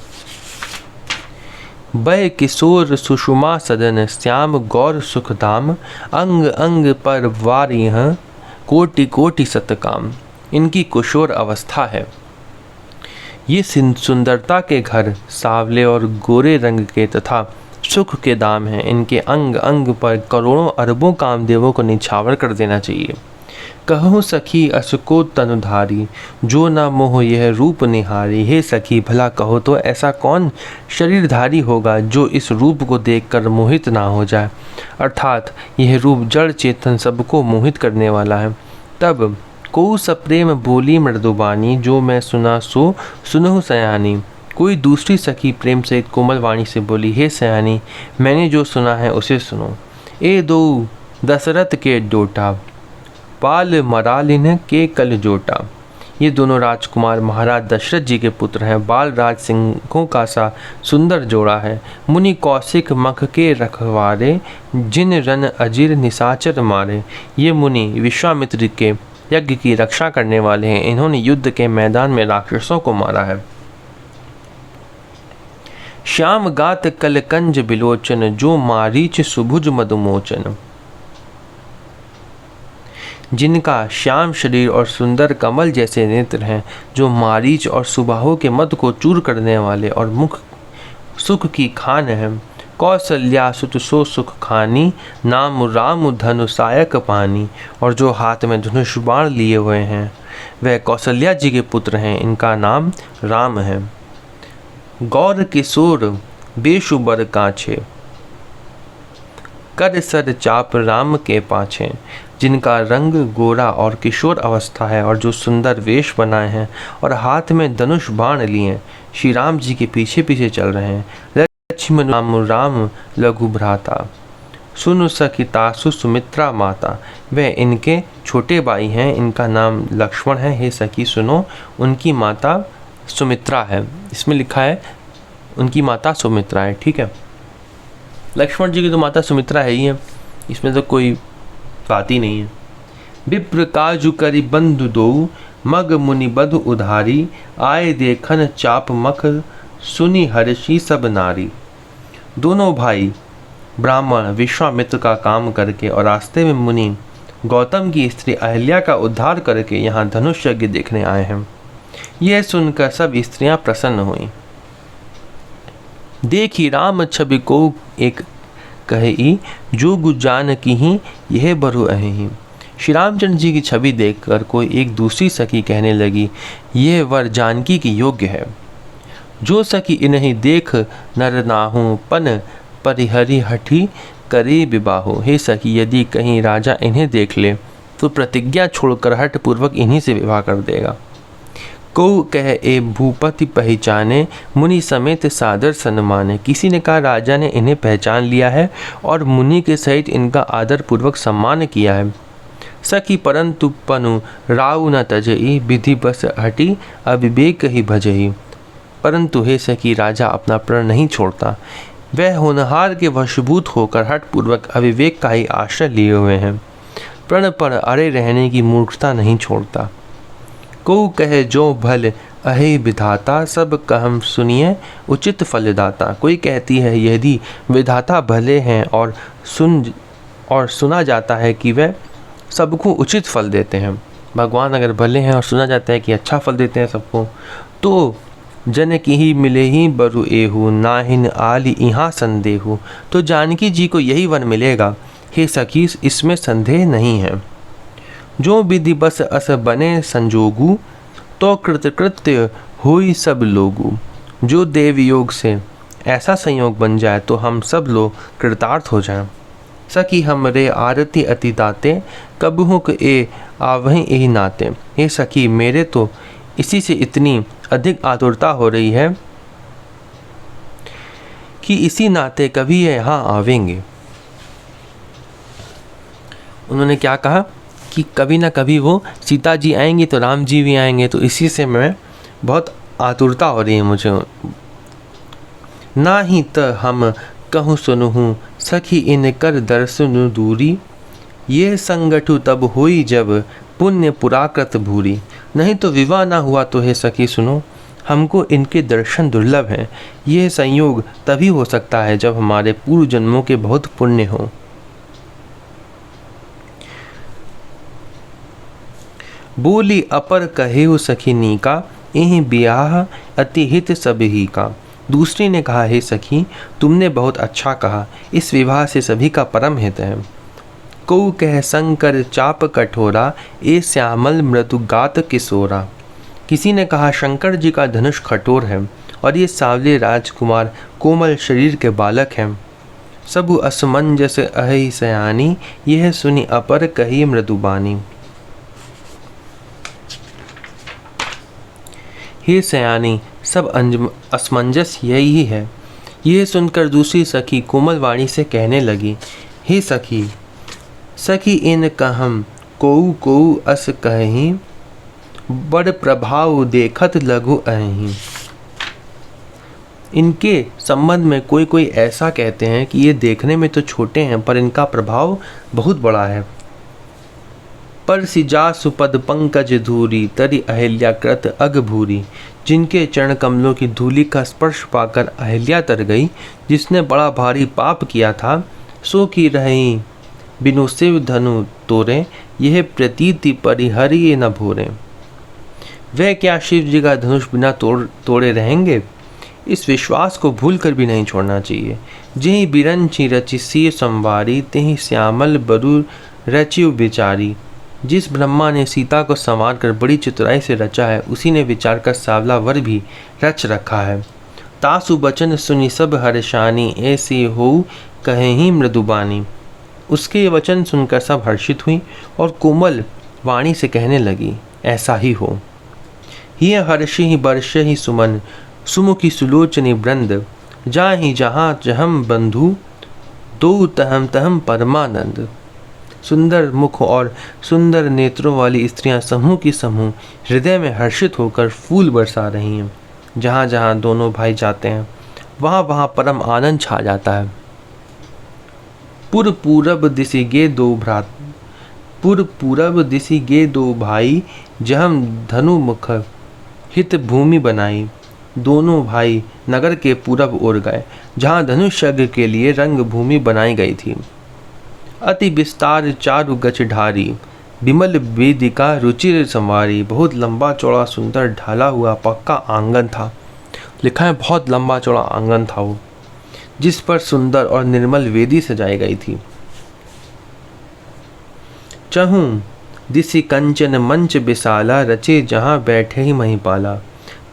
वह किशोर सुषुमा सदन, श्याम गौर सुखधाम। अंग अंग पर वारिह, कोटि कोटि सतकाम। इनकी किशोर अवस्था है। ये सुंदरता के घर सावले और गोरे रंग के तथा सुख के दाम हैं, इनके अंग अंग पर करोड़ों अरबों कामदेवों को निछावर कर देना चाहिए। कहो सखी असको तनुधारी, जो न मोह यह रूप निहारी। हे सखी, भला कहो तो ऐसा कौन शरीरधारी होगा जो इस रूप को देखकर मोहित ना हो जाए। अर्थात यह रूप जड़ चेतन सबको मोहित करने वाला है। तब को सप्रेम बोली मृदुबानी, जो मैं सुना सो सुनहु सयानी। कोई दूसरी सखी प्रेम से कोमल वाणी से बोली, हे सयानी, मैंने जो सुना है उसे सुनो। ए दो दशरथ के डोटा, पाल मरालिन के कल जोटा। ये दोनों राजकुमार महाराज दशरथ जी के पुत्र हैं। बालराज सिंहों का सा सुंदर जोड़ा है। मुनि कौशिक मख के रखवारे, जिन रन अजिर निशाचर मारे। ये मुनि विश्वामित्र के यज्ञ की रक्षा करने वाले हैं। इन्होंने युद्ध के मैदान में राक्षसों को मारा है। श्याम गात कलकंज बिलोचन, जो मारीच सुभुज मधुमोचन। जिनका श्याम शरीर और सुंदर कमल जैसे नेत्र हैं, जो मारीच और सुबाहु के मद को चूर करने वाले और मुख सुख की खान है। कौसल्या सुत सो सुख खानी, नाम राम धनु सायक पानी। और जो हाथ में धनुष बाण लिए हुए हैं वह कौशल्या जी के पुत्र हैं। इनका नाम राम है। गौर किशोर बेशुबर काछे, कर सर चाप राम के पाछे। जिनका रंग गोरा और किशोर अवस्था है और जो सुंदर वेश बनाए हैं और हाथ में धनुष बाण लिए श्री राम जी के पीछे पीछे चल रहे हैं। लक्ष्मण राम राम लघु भ्राता, सुन सखितासु सुमित्रा माता। वे इनके छोटे भाई हैं, इनका नाम लक्ष्मण है। हे सखी सुनो, उनकी माता सुमित्रा है। इसमें लिखा है उनकी माता सुमित्रा है, ठीक है। लक्ष्मण जी की तो माता सुमित्रा है ही है, इसमें तो कोई बात ही नहीं है। विप्र काजु करि बंधु दो, मग मुनि बधु उधारी। आए देखन चाप मख, सुनी हर्षी सब नारी। दोनों भाई ब्राह्मण विश्वामित्र का काम करके और रास्ते में मुनि गौतम की स्त्री अहिल्या का उद्धार करके यहाँ धनुष यज्ञ देखने आए हैं। यह सुनकर सब स्त्रियां प्रसन्न हुईं। देखी राम छवि को एक कही, जो गुजान की ही यह बरु अहि। श्री रामचंद्र जी की छवि देखकर कोई एक दूसरी सखी कहने लगी, यह वर जानकी की योग्य है। जो सखी इन्हीं देख नर नाहू, पन परिहरि हठी करे विबाहो। हे सखी, यदि कहीं राजा इन्हें देख ले तो प्रतिज्ञा छोड़कर हठ पूर्वक इन्हीं से विवाह कर देगा। को कह ए भूपति पहचाने, मुनि समेत सादर सन्माने। किसी ने कहा राजा ने इन्हें पहचान लिया है और मुनि के सहित इनका आदर पूर्वक सम्मान किया है। सखी परंतु पनु राव न तजई, विधि बस हटी अविवेक ही भजई। परंतु हे सखी, राजा अपना प्रण नहीं छोड़ता। वह होनहार के वशभूत होकर हठ पूर्वक अविवेक का ही आश्रय लिए हुए हैं। प्रण पर अड़े रहने की मूर्खता नहीं छोड़ता। को कहे जो भल अहे विधाता, सब कहम सुनिए उचित फलदाता। कोई कहती है यदि विधाता भले हैं और सुना जाता है कि वह सबको उचित फल देते हैं। भगवान अगर भले हैं और सुना जाता है कि अच्छा फल देते हैं सबको, तो जन की ही मिले ही बरु एहू, नाहिन आली यहाँ संदेहू। तो जानकी जी को यही वन मिलेगा। हे सखी, इसमें संदेह नहीं है। जो विधि बस अस बने संजोगू, तो कृतकृत्य होई सब लोगू। जो देव योग से ऐसा संयोग बन जाए तो हम सब लोग कृतार्थ हो जाएं। सखी हमरे आरती अति दाते, कबहुक ए आवहीं एहि नाते। हे सखी, मेरे तो इसी से इतनी अधिक आतुरता हो रही है कि इसी नाते कभी ये यहाँ आवेंगे। उन्होंने क्या कहा कि कभी ना कभी वो सीता जी आएंगी तो राम जी भी आएंगे, तो इसी से मैं बहुत आतुरता हो रही है मुझे। ना ही त हम कहूँ सुनूँ, सखी इन कर दर्शन दूरी। ये संगठु तब हुई जब पुण्य पुराकृत भूरी। नहीं तो विवाह ना हुआ तो हे सखी सुनो, हमको इनके दर्शन दुर्लभ हैं। यह संयोग तभी हो सकता है जब हमारे पूर्व जन्मों के बहुत पुण्य हों। बोली अपर कहेहु सखिनी का, इह ब्याह अति हित सबही का। दूसरी ने कहा, हे सखी, तुमने बहुत अच्छा कहा, इस विवाह से सभी का परम हित है। कौ कह शंकर चाप कठोरा, ए श्यामल मृदु गात किशोरा। किसी ने कहा, शंकर जी का धनुष कठोर है और ये सावले राजकुमार कोमल शरीर के बालक हैं। सबु असमंजस अहि सयानी, यह सुनी अपर कही मृदुबानी। हे सयानी, सब असमंजस यही है। यह सुनकर दूसरी सखी कोमल वाणी से कहने लगी, हे सखी, सखी इन कहम कोउ कोउ अस कहीं, बड़ प्रभाव देखत लघु अहीं। इनके संबंध में कोई कोई ऐसा कहते हैं कि ये देखने में तो छोटे हैं पर इनका प्रभाव बहुत बड़ा है। पर सिजा सुपद पंकज धूरी, तरी अहिल्या कृत अग भूरी। जिनके चरण कमलों की धूली का स्पर्श पाकर अहिल्या तर गई, जिसने बड़ा भारी पाप किया था, सो की रही बिनु शिव धनु तोरे, यह प्रतीति परिहरिये न भोरे। वह क्या शिव जी का धनुष बिना तोड़े रहेंगे? इस विश्वास को भूल कर भी नहीं छोड़ना चाहिए। जेहि बिरंची रचि सिय संवारी, तेहि श्यामल बरु रचिउ बिचारी। जिस ब्रह्मा ने सीता को संवार कर बड़ी चतुराई से रचा है, उसी ने विचार कर सावला वर भी रच रखा है। तासु बचन सुनि सब हर्षानी, ऐसी हो कहेहि मृदुबानी। उसके वचन सुनकर सब हर्षित हुई और कोमल वाणी से कहने लगी, ऐसा ही हो। हिय हर्षि ही बर्ष ही सुमन, सुमुखी सुलोचनी वृंद। जाहि जहाँ जहम बंधु, दो तहम तहम परमानंद। सुंदर मुख और सुंदर नेत्रों वाली स्त्रियां समूह की समूह हृदय में हर्षित होकर फूल बरसा रही हैं। जहाँ जहाँ दोनों भाई जाते हैं, वहाँ वहाँ परम आनंद छा जाता है। पुर पूरब दिशि गे दो भ्रात, पुर पूरब दिशि गे दो भाई, जहम धनु मुख हित भूमि बनाई। दोनों भाई नगर के पूरब ओर गए, जहाँ धनुष यज्ञ के लिए रंग भूमि बनाई गई थी। अति विस्तार चारु गच ढारी, विमल वेदिका रुचिर संवारी। बहुत लंबा चौड़ा सुंदर ढाला हुआ पक्का आंगन था। लिखा है बहुत लंबा चौड़ा आंगन था वो, जिस पर सुंदर और निर्मल वेदी सजाई गई थी। चहूं दिशि कंचन मंच विशाला, रचे जहाँ बैठे ही महिपाला।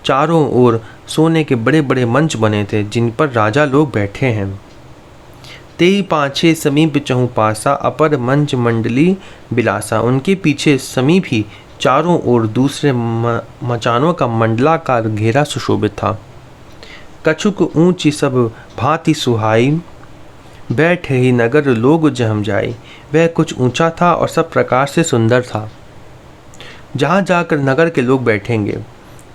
चारों ओर सोने के बड़े बड़े मंच बने थे, जिन पर राजा लोग बैठे हैं। तेई पाछे समीप चहु पासा, अपर मंच मंडली बिलासा। उनके पीछे समीप ही चारों ओर दूसरे मचानों का मंडलाकार घेरा सुशोभित था। कछुक ऊंची सब भांति सुहाई, बैठे ही नगर लोग जहम जाई। वह कुछ ऊंचा था और सब प्रकार से सुंदर था। जहाँ जाकर नगर के लोग बैठेंगे,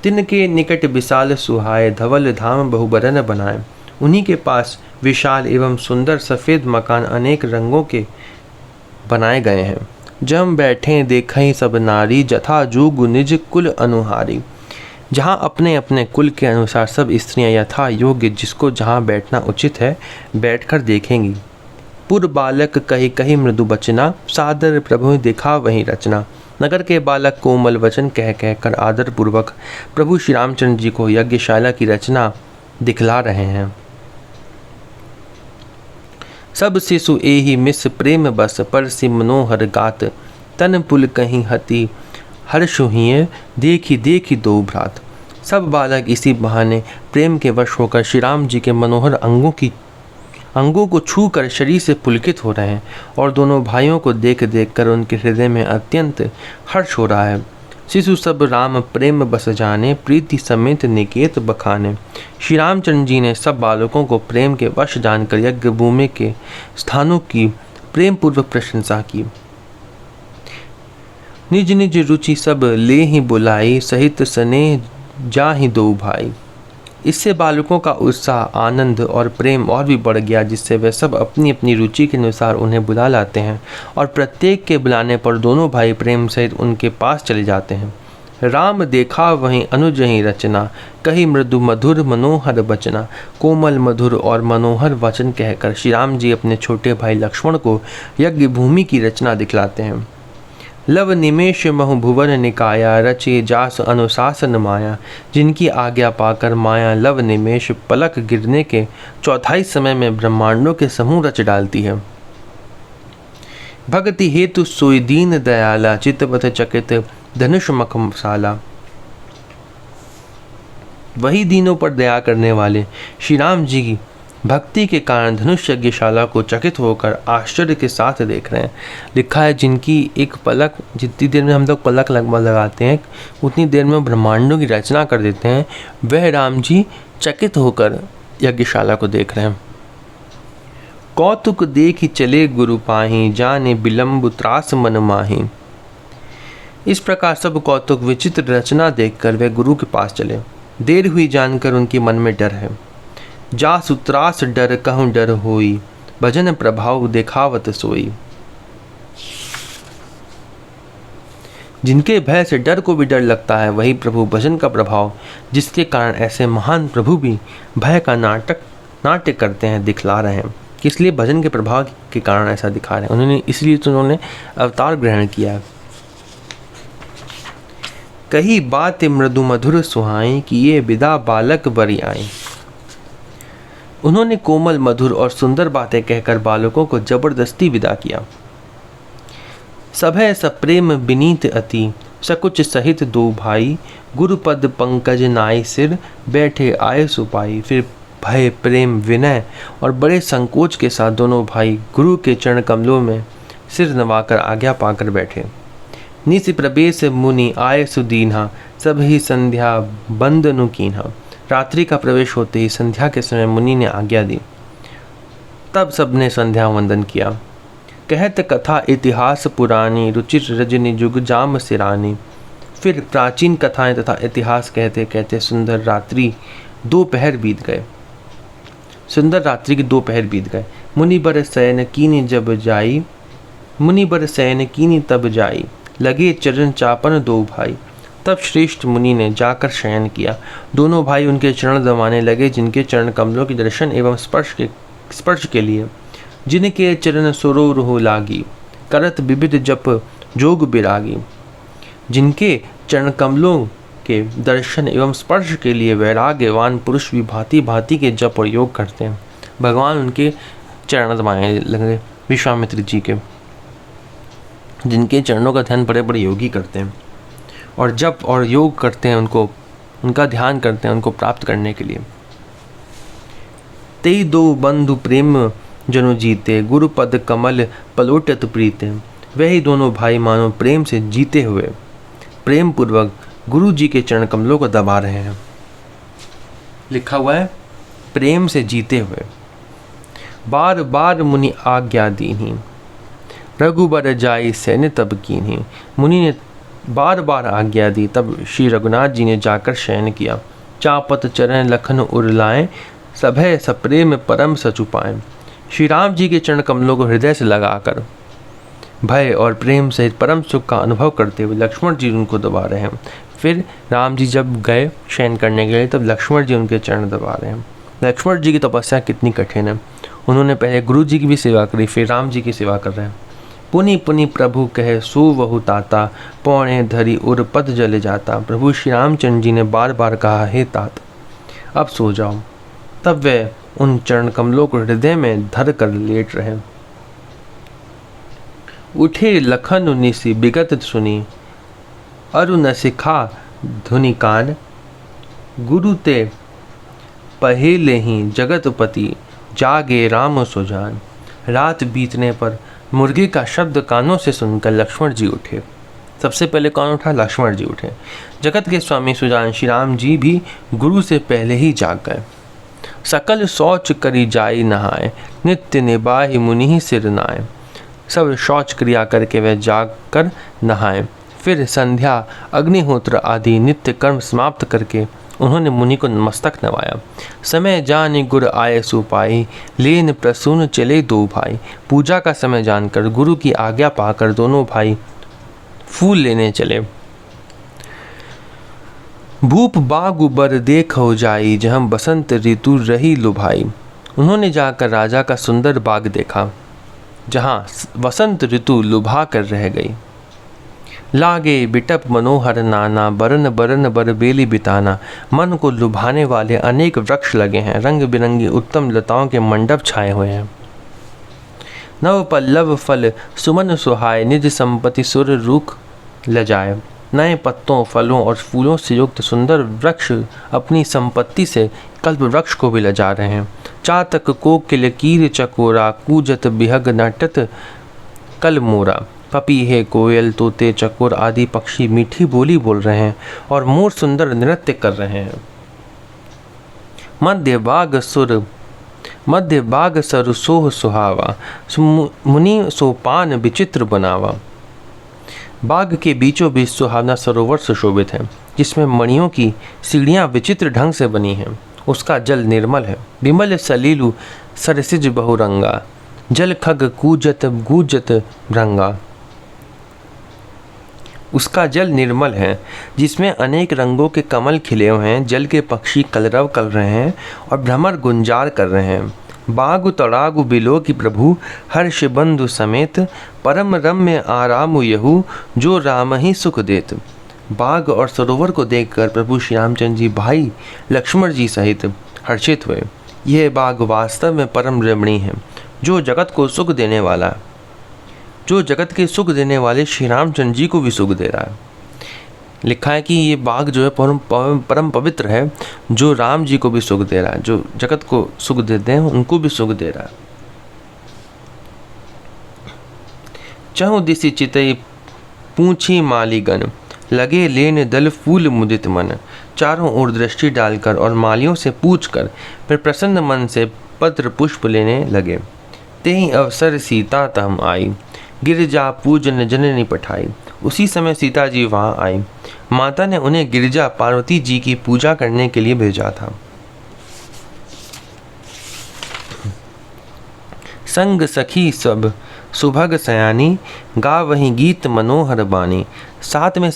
तिनके निकट विशाल सुहाए, धवल धाम बहुबरन बनाए। उन्हीं के पास विशाल एवं सुंदर सफ़ेद मकान अनेक रंगों के बनाए गए हैं। जम बैठे देखई सब नारी, जथा जुग निज कुल अनुहारी। जहाँ अपने अपने कुल के अनुसार सब स्त्रियां यथा योग्य जिसको जहाँ बैठना उचित है बैठकर देखेंगी। पुर बालक कही कही मृदु बचना, सादर प्रभु देखा वहीं रचना। नगर के बालक कोमल वचन कह कहकर आदर पूर्वक प्रभु श्री रामचंद्र जी को यज्ञशाला की रचना दिखला रहे हैं। सब शिशु एहि मिस प्रेम बस, पर सि मनोहर गात। तन पुल कहीं हति हर्षुहिए, देखी देखी दो भ्रात। सब बालक इसी बहाने प्रेम के वश होकर श्री राम जी के मनोहर अंगों को छू कर शरीर से पुलकित हो रहे हैं और दोनों भाइयों को देख देख कर उनके हृदय में अत्यंत हर्ष हो रहा है। शिशु सब राम प्रेम बस जाने, प्रीति समेत निकेत बखाने। श्री रामचंद्र जी ने सब बालकों को प्रेम के वश जानकर यज्ञ भूमि के स्थानों की प्रेम पूर्वक प्रशंसा की। निज निज रुचि सब ले ही बुलाई, सहित स्नेह जा ही दो भाई। इससे बालकों का उत्साह, आनंद और प्रेम और भी बढ़ गया, जिससे वे सब अपनी अपनी रुचि के अनुसार उन्हें बुला लाते हैं और प्रत्येक के बुलाने पर दोनों भाई प्रेम सहित उनके पास चले जाते हैं। राम देखा वहीं अनुज ही रचना, कही मृदु मधुर मनोहर बचना। कोमल मधुर और मनोहर वचन कहकर श्री राम जी अपने छोटे भाई लक्ष्मण को यज्ञ भूमि की रचना दिखलाते हैं। लव निमेश महु भुवन निकाया, रचे जास अनुशासन माया। जिनकी आज्ञा पाकर माया लव निमेश पलक गिरने के चौथाई समय में ब्रह्मांडों के समूह रच डालती है। भक्ति हेतु सोई दीन दयाला, चित्तवत चकित धनुष मखमसाला। वही दीनों पर दया करने वाले श्री राम जी की भक्ति के कारण धनुष यज्ञशाला को चकित होकर आश्चर्य के साथ देख रहे हैं। लिखा है जिनकी एक पलक, जितनी देर में हम लोग पलक लगाते हैं उतनी देर में ब्रह्मांडों की रचना कर देते हैं, वह राम जी चकित होकर यज्ञशाला को देख रहे हैं। कौतुक देखी चले गुरु पाही, जाने विलंब त्रास मन माही। इस प्रकार सब कौतुक विचित्र रचना देखकर वे गुरु के पास चले। देर हुई जानकर उनके मन में डर है। जासु त्रास डर कहूँ डर होई, भजन प्रभाव देखावत सोई। जिनके भय से डर को भी डर लगता है, वही प्रभु भजन का प्रभाव, जिसके कारण ऐसे महान प्रभु भी भय का नाट्य करते हैं, दिखला रहे हैं। इसलिए भजन के प्रभाव के कारण ऐसा दिखा रहे हैं उन्होंने, इसलिए तो उन्होंने अवतार ग्रहण किया। कही बात मृदु मधुर सुहाई, किए विदा बालक बरी आई। उन्होंने कोमल मधुर और सुंदर बातें कहकर बालकों को जबरदस्ती विदा किया। सभय सप्रेम विनीत अति, सकुच सहित दो भाई, गुरुपद पंकज नाई सिर, बैठे आए सुपाई। फिर भय प्रेम विनय और बड़े संकोच के साथ दोनों भाई गुरु के चरण कमलों में सिर नवाकर आज्ञा पाकर बैठे। निस प्रवेश मुनि आए सुदीन्हा, सभी संध्या बंदनु कीन्हा। रात्रि का प्रवेश होते ही संध्या के समय मुनि ने आज्ञा दी, तब सबने संध्या वंदन किया। कहत कथा इतिहास पुरानी, रुचिर रजनी जुग जाम सिरानी। फिर प्राचीन कथाएं तथा इतिहास कहते कहते सुंदर रात्रि के 2 पहर बीत गए। मुनि बर शयन कीनी तब जाई, लगे चरण चापन 2 भाई। तब श्रेष्ठ मुनि ने जाकर शयन किया। दोनों भाई उनके चरण दबाने लगे, जिनके चरण कमलों के दर्शन एवं स्पर्श के लिए जिनके चरण सुरोर हो लागी, करत विविध जप जोग बिरागी। जिनके चरण कमलों के दर्शन एवं स्पर्श के लिए वैराग्यवान पुरुष भी भांति भांति के जप और योग करते हैं। भगवान उनके चरण दबाने लगे विश्वामित्र जी के, जिनके चरणों का ध्यान बड़े बड़े योगी करते हैं और जप और योग करते हैं, उनका ध्यान करते हैं उनको प्राप्त करने के लिए। तेई 2 बंधु प्रेम जनु जीते, गुरुपद कमल पलोटत प्रीते। वही दोनों भाई मानो प्रेम से जीते हुए प्रेम पूर्वक गुरु जी के चरण कमलों को दबा रहे हैं। लिखा हुआ है प्रेम से जीते हुए। बार बार मुनि आज्ञा दीन्ही, रघुबर जाई सैन्य तब कीन्ही। मुनि ने बार बार आज्ञा दी, तब श्री रघुनाथ जी ने जाकर शयन किया। चापत चरण लखन उरलाएं, सभय सप्रेम परम सचुपाएं। श्री राम जी के चरण कमलों को हृदय से लगाकर भय और प्रेम सहित परम सुख का अनुभव करते हुए लक्ष्मण जी उनको दबा रहे हैं। फिर राम जी जब गए शयन करने के लिए, तब लक्ष्मण जी उनके चरण दबा रहे हैं। लक्ष्मण जी की तपस्या कितनी कठिन है। उन्होंने पहले गुरु जी की भी सेवा करी, फिर राम जी की सेवा कर रहे हैं। पुनि पुनि प्रभु कहे सो वहु ताता, पौणे धरी उर पद जले जाता। प्रभु श्री रामचंद्र जी ने बार बार कहा, हे तात अब सो जाओ। तब वे उन चरण कमलों को हृदय में धर कर लेट रहे। उठे लखन निसी विगत सुनी, अरु न सिखा धुनि कान। गुरु ते पहेले ही जगतपति, जागे राम सुजान। रात बीतने पर मुर्गी का शब्द कानों से सुनकर लक्ष्मण जी उठे। सबसे पहले कौन उठा? लक्ष्मण जी उठे। जगत के स्वामी सुजान श्री राम जी भी गुरु से पहले ही जाग गए। सकल शौच करी जाई नहाए, नित्य निबाहि मुनि सिर नाए। सब शौच क्रिया करके वह जाग कर नहाए। फिर संध्या अग्निहोत्र आदि नित्य कर्म समाप्त करके उन्होंने मुनि को मस्तक नवाया। समय जान गुर आए सुपाई, लेन प्रसून चले 2 भाई। पूजा का समय जानकर गुरु की आज्ञा पाकर दोनों भाई फूल लेने चले। भूप बागु बर देखो जाई, जहाँ बसंत ऋतु रही लुभाई। उन्होंने जाकर राजा का सुंदर बाग देखा, जहाँ वसंत ऋतु लुभा कर रह गई। लागे बिटप मनोहर नाना, बरन बरन बर बेली बिताना। मन को लुभाने वाले अनेक वृक्ष लगे हैं, रंग बिरंगी उत्तम लताओं के मंडप छाए हुए हैं। नव पल्लव फल सुमन सुहाय, निज संपत्ति सुर रूख लजाए। नए पत्तों, फलों और फूलों से युक्त सुंदर वृक्ष अपनी संपत्ति से कल्प वृक्ष को भी लजा रहे हैं। चातक कोकिल कीर चकोरा, कूजत बिहग नटत कल मोरा। पपीहे, कोयल, तोते, चकोर आदि पक्षी मीठी बोली बोल रहे हैं और मोर सुंदर नृत्य कर रहे हैं। मध्य बाग सर सोह सुहावा, मुनि सोपान विचित्र बनावा। बाग के बीचों बीच सुहावना सरोवर सुशोभित है, जिसमें मणियों की सीढ़ियां विचित्र ढंग से बनी हैं। उसका जल निर्मल है, विमल सलीलु सरसिज बहुरंगा। जल खग कूजत गूजत भृंगा। उसका जल निर्मल है, जिसमें अनेक रंगों के कमल खिले हुए हैं। जल के पक्षी कलरव कर रहे हैं और भ्रमर गुंजार कर रहे हैं। बागु तड़ागु बिलो की प्रभु, हर्ष बंधु समेत। परम रम्य आराम यहू, जो राम ही सुख देत। बाग और सरोवर को देखकर प्रभु श्री रामचंद्र जी भाई लक्ष्मण जी सहित हर्षित हुए। यह बाग वास्तव में परम रमणीय है, जो जगत को सुख देने वाला है, जो जगत के सुख देने वाले श्री रामचंद्र जी को भी सुख दे रहा है। लिखा है कि ये बाग जो है परम पवित्र है, जो राम जी को भी सुख दे रहा है, जो जगत को सुख देते हैं उनको भी सुख दे रहा है। चहु दिशि चितई पूछी मालीगण, लगे लेन दल फूल मुदित मन। चारों ओर दृष्टि डालकर और मालियों से पूछकर फिर प्रसन्न मन से पत्र पुष्प लेने लगे। तेहि अवसर सीता तम आई, गिरजा पूजन जननी पठाई। उसी समय सीता जी वहाँ आई। माता ने उन्हें गिरजा पार्वती जी की पूजा करने के लिए भेजा था। संग सखी सब सुभग सयानी, गा वही गीत मनोहर बानी। साथ में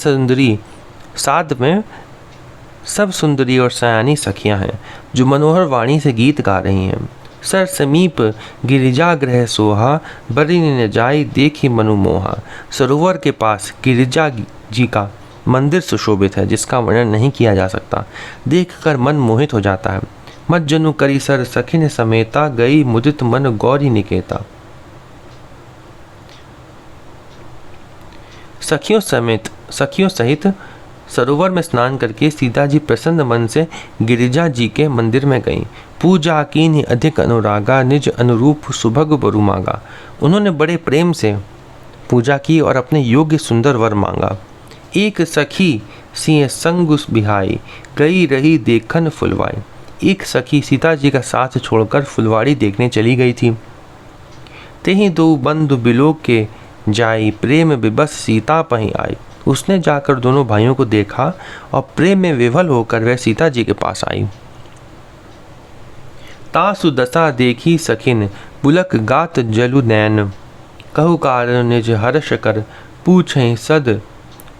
सब सुंदरी और सयानी सखियां हैं, जो मनोहर वाणी से गीत गा रही हैं। सर समीप गिरिजा ग्रह सोहा, बरी न जाई देखी मनु मोहा। सरोवर के पास गिरिजा जी का मंदिर सुशोभित है, जिसका वर्णन नहीं किया जा सकता। देखकर मन मोहित हो जाता है। मज्जनु करी सर सखिन समेता, गई मुदित मन गौरी निकेता। सखियों सहित सरोवर में स्नान करके सीता जी प्रसन्न मन से गिरिजा जी के मंदिर में गईं। पूजा कीन्ही अधिक अनुरागा, निज अनुरूप सुभग बरु मांगा। उन्होंने बड़े प्रेम से पूजा की और अपने योग्य सुंदर वर मांगा। एक सखी सिंह संग बिहाई, गई रही देखन फुलवाई। एक सखी सीता जी का साथ छोड़कर फुलवाड़ी देखने चली गई थी। तेहि दो बंधु बिलो के जाई, प्रेम विबस सीता पहीं आई। उसने जाकर दोनों भाइयों को देखा और प्रेम में विवल होकर वह सीता जी के पास आई। तासु दशा देखी सखिन, पुलक गात जलु नैन। कहु कारण निज हर्ष कर,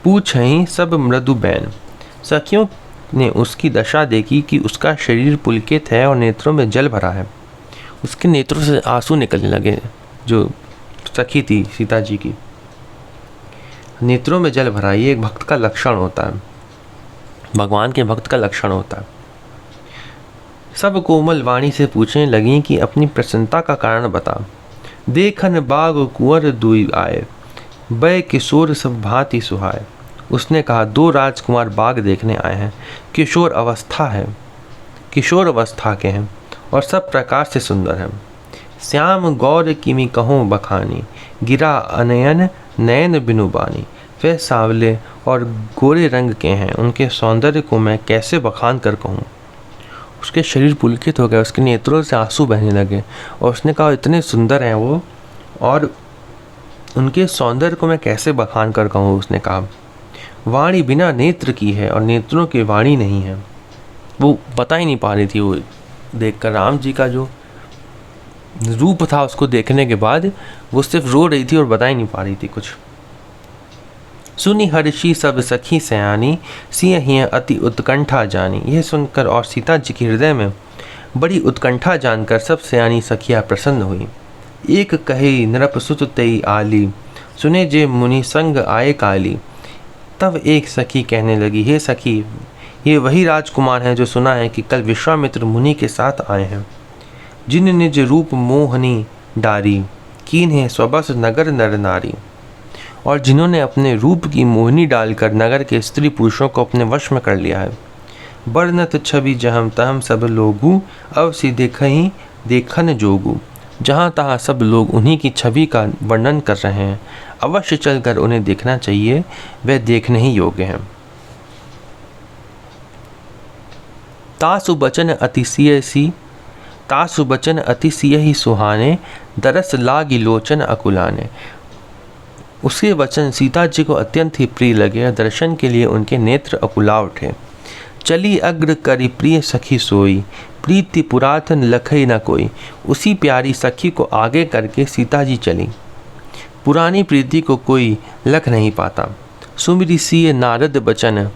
पूछहीं सब मृदु बैन। सखियों ने उसकी दशा देखी कि उसका शरीर पुलकित है और नेत्रों में जल भरा है। उसके नेत्रों से आंसू निकलने लगे। जो सखी थी सीता जी की, नेत्रों में जल भरा, ये एक भक्त का लक्षण होता है, भगवान के भक्त का लक्षण होता है। सब कोमल वाणी से पूछने लगी कि अपनी प्रसन्नता का कारण बता। देखन बाग कुंवर दुई आए, बै किशोर सब भांति सुहाए। उसने कहा, दो राजकुमार बाग देखने आए हैं, किशोर अवस्था के हैं और सब प्रकार से सुंदर हैं। श्याम गौर किमि कहो बखानी, गिरा अनयन नयन बिनुबानी। वे सांवले और गोरे रंग के हैं, उनके सौंदर्य को मैं कैसे बखान कर कहूँ। उसके शरीर पुलकित हो गया, उसके नेत्रों से आंसू बहने लगे और उसने कहा, इतने सुंदर हैं वो और उनके सौंदर्य को मैं कैसे बखान कर कहूँ। उसने कहा, वाणी बिना नेत्र की है और नेत्रों की वाणी नहीं है। वो बता ही नहीं पा रही थी। वो देखकर राम जी का जो रूप था, उसको देखने के बाद वो सिर्फ रो रही थी और बता ही नहीं पा रही थी कुछ। सुनी हर्षी सब सखी सयानी, सिंह हिय अति उत्कंठा जानी। यह सुनकर और सीता जी के हृदय में बड़ी उत्कंठा जानकर सब सयानी सखियाँ प्रसन्न हुई। एक कहे नृप सुत तई आली, सुने जे मुनि संग आए काली। तब एक सखी कहने लगी, हे सखी, ये वही राजकुमार हैं जो सुना है कि कल विश्वामित्र मुनि के साथ आए हैं, जिन निज रूप मोहनी डारी, कीन है स्वबस नगर नर नारी, और जिन्होंने अपने रूप की मोहनी डालकर नगर के स्त्री पुरुषों को अपने वश में कर लिया है। बरनत छवि जहम तहम सब लोगू, अवसी देखहीं देखन जोगू। जहाँ तहाँ सब लोग उन्हीं की छवि का वर्णन कर रहे हैं, अवश्य चलकर उन्हें देखना चाहिए, वे देखने ही योग्य हैं। तासु बचन अतिसिय ही सुहाने, दरस लागी लोचन अकुलाने। उसके वचन सीता जी को अत्यंत ही प्रिय लगे और दर्शन के लिए उनके नेत्र अकुला उठे। चली अग्र करी प्रिय सखी सोई, प्रीति पुरातन लखई न कोई। उसी प्यारी सखी को आगे करके सीता जी चली, पुरानी प्रीति को कोई लख नहीं पाता। सुमिरि सिय नारद बचन,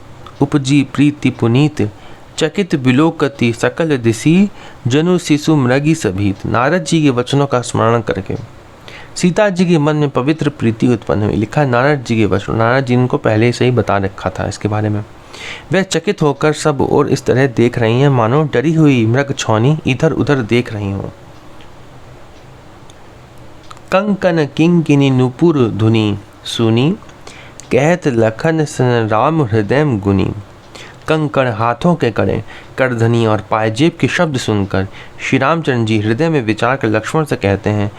उपजी प्रीति पुनीत, चकित बिलोकति सकल दिसी, जनु शिशु मृगी सभीत। नारद जी के वचनों का स्मरण करके सीता जी के मन में पवित्र प्रीति उत्पन्न हुई। लिखा नारद जी के वचन, नारद जी ने इनको पहले से ही बता रखा था इसके बारे में। वह चकित होकर सब और इस तरह देख रही हैं मानो डरी हुई मृग छौनी इधर उधर देख रही हों। कंकन किंकिनी नुपुर धुनी सुनी, कहत लखन सन राम हृदय गुनी। कंकण हाथों के कड़े, करधनी और पायजेब के शब्द सुनकर श्री रामचंद्र जी हृदय में विचार कर लक्ष्मण से कहते हैं,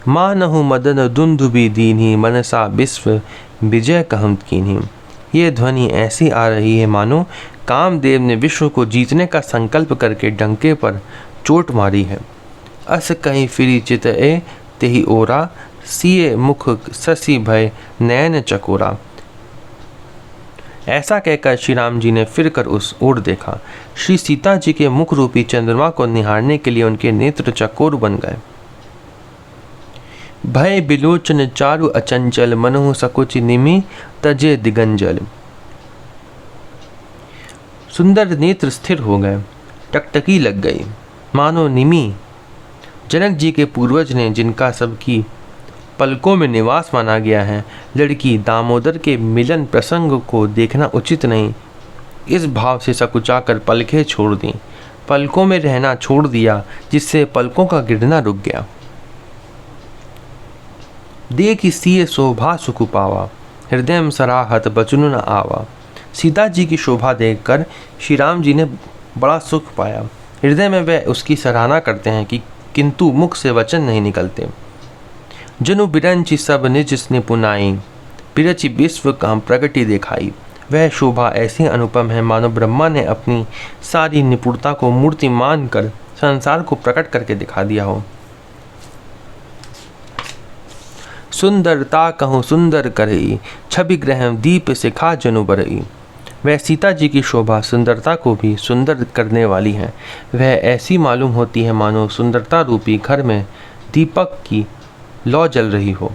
मानहु मदन दुंदुबी दीन्ही, मनसा विश्व विजय कहम कीन्ही। ये ध्वनि ऐसी आ रही है मानो कामदेव ने विश्व को जीतने का संकल्प करके डंके पर चोट मारी है। अस कहीं फिरी चित ए तेहि ओरा, सिए मुख ससी भय नयन चकोरा। ऐसा कहकर श्री राम जी ने फिर कर उस ओर देखा। श्री सीता जी के मुख रूपी चंद्रमा को निहारने के लिए उनके नेत्र चकोर बन गए। भय बिलोचन चारु अचंचल, मनहु सकुच निमि तजे दिगंजल। सुंदर नेत्र स्थिर हो गए, टकटकी लग गई, मानो निमि जनक जी के पूर्वज ने, जिनका सबकी पलकों में निवास माना गया है, लड़की दामोदर के मिलन प्रसंग को देखना उचित नहीं, इस भाव से सकुचाकर पलकें छोड़ दी, पलकों में रहना छोड़ दिया, जिससे पलकों का गिरना रुक गया। देख सिय शोभा सुख पावा, हृदय में सराहत बचनु न आवा। सीता जी की शोभा देखकर श्री राम जी ने बड़ा सुख पाया। हृदय में वे उसकी सराहना करते हैं कि किंतु मुख से वचन नहीं निकलते। जनु बिरंचि सब निज निपुनाई, बिरचि विश्व काम प्रगति दिखाई। वह शोभा ऐसी अनुपम है मानो ब्रह्मा ने अपनी सारी निपुणता को मूर्ति मान कर संसार को प्रकट करके दिखा दिया हो। सुंदरता कहूँ सुंदर करई, छवि ग्रह दीप सिखा जनु बरई। वह सीता जी की शोभा सुंदरता को भी सुंदर करने वाली है। वह ऐसी मालूम होती है मानो सुंदरता रूपी घर में दीपक की लौ जल रही हो।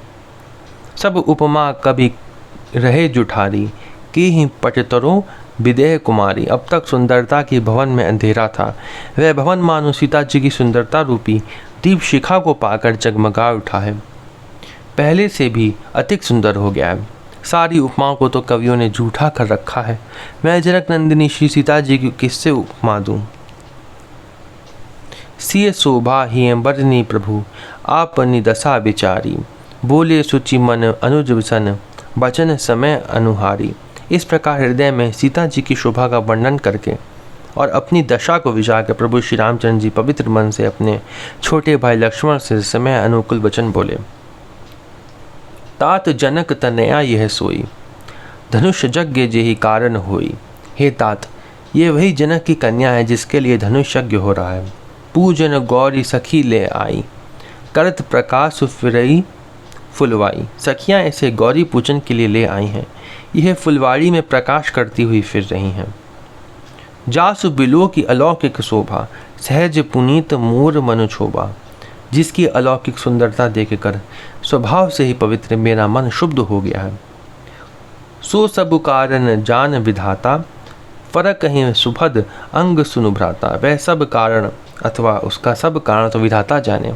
सब उपमा कभी रहे जुठारी, की ही पटतरों विदेह कुमारी। अब तक सुंदरता की भवन में अंधेरा था, वह भवन मानो सीता जी की सुंदरता रूपी दीप शिखा को पाकर जगमगा उठा है, पहले से भी अधिक सुंदर हो गया है। सारी उपमाओं को तो कवियों ने झूठा कर रखा है। मैं जनक नंदिनी श्री सीता जी की किससे उपमा दूं। सिय शोभा ही बरनी प्रभु, आपनी दशा विचारी। बोले सुचि मन अनुज सन, बचन समय अनुहारी। इस प्रकार हृदय में सीता जी की शोभा का वर्णन करके और अपनी दशा को विचार कर प्रभु श्री रामचंद्र जी पवित्र मन से अपने छोटे भाई लक्ष्मण से समय अनुकूल वचन बोले। तात जनक तनया यह सोई, धनुष यज्ञ जेहि कारण होई। हे तात, ये वही जनक की कन्या है जिसके लिए धनुष यज्ञ हो रहा है। पूजन गौरी सखी ले आई, करत प्रकाश फिरई फुलवाई। सखियाँ इसे गौरी पूजन के लिए ले आई हैं। यह फुलवाड़ी में प्रकाश करती हुई फिर रही हैं। जासु बिलो की अलौकिक शोभा, सहज पुनीत मोर मनु क्षोभा। जिसकी अलौकिक सुंदरता देखकर स्वभाव से ही पवित्र मेरा मन शुद्ध हो गया है। सो सब कारण जान विधाता, फरक कहीं सुभद अंग सुनु भ्राता। वह सब कारण अथवा उसका सब कारण तो विधाता जाने,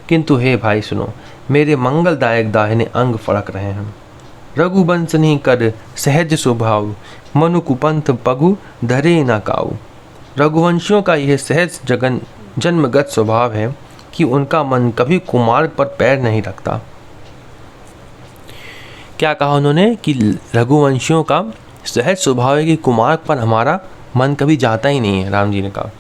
किंतु हे भाई सुनो, मेरे मंगलदायक दाहिने अंग फड़क रहे हैं। रघुवंश नहीं कर सहज स्वभाव, मनु कुपंथ पगु धरे न काऊ। रघुवंशियों का यह सहज जन्मगत स्वभाव है कि उनका मन कभी कुमार्ग पर पैर नहीं रखता। क्या कहा उन्होंने कि रघुवंशियों का सहज स्वभाव है कि कुमार्ग पर हमारा मन कभी जाता ही नहीं है। राम जी ने कहा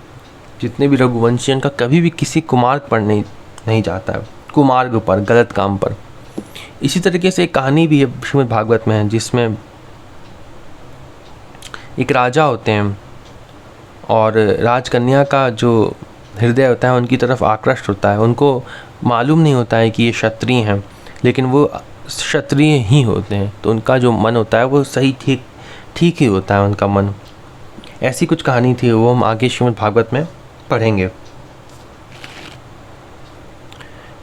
जितने भी रघुवंशी हैं उनका कभी भी किसी कुमार्ग पर नहीं जाता है, कुमार्ग पर, गलत काम पर। इसी तरीके से एक कहानी भी है श्रीमद् भागवत में, जिसमें एक राजा होते हैं और राजकन्या का जो हृदय होता है उनकी तरफ आकृष्ट होता है। उनको मालूम नहीं होता है कि ये क्षत्रिय हैं, लेकिन वो क्षत्रिय ही होते हैं, तो उनका जो मन होता है वो सही ठीक ही होता है उनका मन। ऐसी कुछ कहानी थी, वो हम आगे श्रीमद् भागवत में पढ़ेंगे।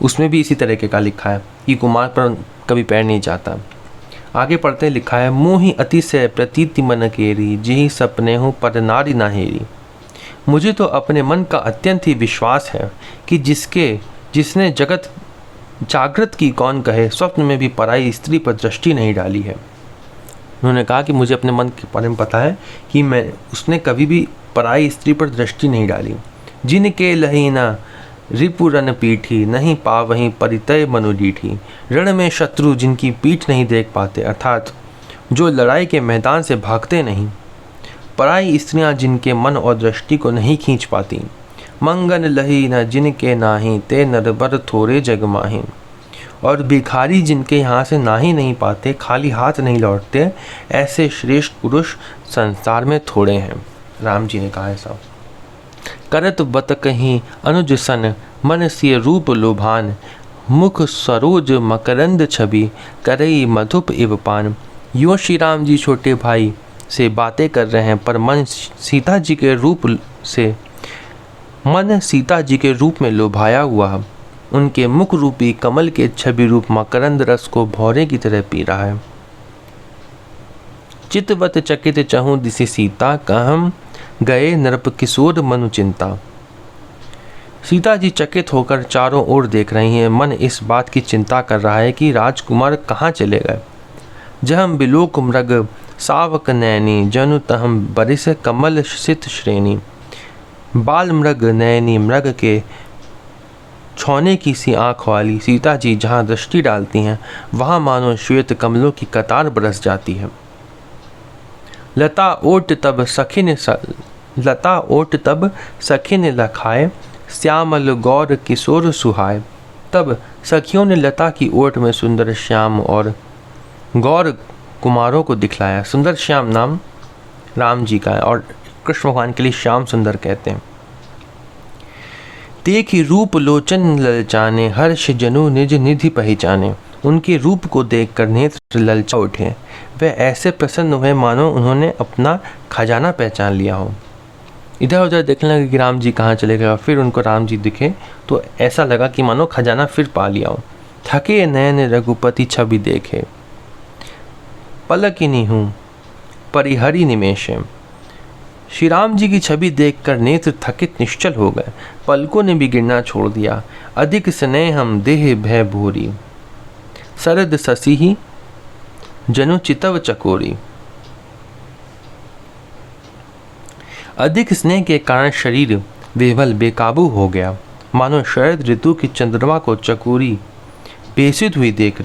उसमें भी इसी तरीके का लिखा है कि कुमार पर कभी पैर नहीं जाता। आगे पढ़ते लिखा है, मोहि अतिशय प्रतीति मन केरी, जेहि सपने हूँ पर नारी ना हेरी। मुझे तो अपने मन का अत्यंत ही विश्वास है कि जिसने जगत जागृत की कौन कहे, स्वप्न में भी पराई स्त्री पर दृष्टि नहीं डाली है। उन्होंने कहा कि मुझे अपने मन के बारे में पता है कि उसने कभी भी पराई स्त्री पर दृष्टि नहीं डाली। जिनके लहीना रिपुरन पीठी, नहीं पावहीं परितय मनुडीठी। रण में शत्रु जिनकी पीठ नहीं देख पाते, अर्थात जो लड़ाई के मैदान से भागते नहीं। पराई स्त्रियां जिनके मन और दृष्टि को नहीं खींच पाती। मंगन लही न जिनके नाही, ते नरबर थोड़े जगमाही। और भिखारी जिनके यहाँ से ना ही नहीं पाते, खाली हाथ नहीं लौटते, ऐसे श्रेष्ठ पुरुष संसार में थोड़े हैं। राम जी ने कहा है सब। करत बत कहीं अनुज सन, मन सिय रूप लोभान। मुख सरोज मकरंद छवि, करई मधुप इव पान। यो श्री राम जी छोटे भाई से बातें कर रहे हैं, पर मन सीता जी के रूप में लोभाया हुआ उनके मुख रूपी कमल के छवि रूप मकरंद रस को भौरे की तरह पी रहा है। चितवत चकित चहूँ दिसि सीता, कहम गए नरप किशोर मनु चिंता। सीता जी चकित होकर चारों ओर देख रही हैं। मन इस बात की चिंता कर रहा है कि राजकुमार कहाँ चले गए। जहम बिलोक मृग सावक नैनी, जनु तहम बरिस कमल सित श्रेणी। बाल मृग नैनी मृग के छौने की सी आँख वाली सीता जी जहाँ दृष्टि डालती हैं, वहाँ मानो श्वेत कमलों की कतार बरस जाती है। लता ओट तब सखिन लखाए, श्यामल गौर किशोर सुहाए। तब सखियों ने लता की ओट में सुंदर श्याम और गौर कुमारों को दिखलाया। सुंदर श्याम नाम राम जी का है और कृष्ण भगवान के लिए श्याम सुंदर कहते हैं। देखी रूप लोचन ललचाने, हर्ष जनु निज निधि पहचाने। उनके रूप को देखकर नेत्र ललचा उठे। वे ऐसे प्रसन्न हुए मानो उन्होंने अपना खजाना पहचान लिया हो। इधर उधर देखने लगे कि राम जी कहाँ चले गए, और फिर उनको राम जी दिखे तो ऐसा लगा कि मानो खजाना फिर पा लिया हो। थके नयन रघुपति छवि देखे, पलकिनी हूँ परिहरी निमेश। श्री राम जी की छवि देखकर नेत्र थकित निश्चल हो गए, पलकों ने भी गिरना छोड़ दिया। अधिक स्नेह हम देह भय भूरी, सरद ससी ही जनु चितव चकोरी। अधिक स्नेह के कारण शरीर बेबल बेकाबू हो गया, मानो शरद ऋतु की चंद्रमा को चकोरी बेसित हुई देख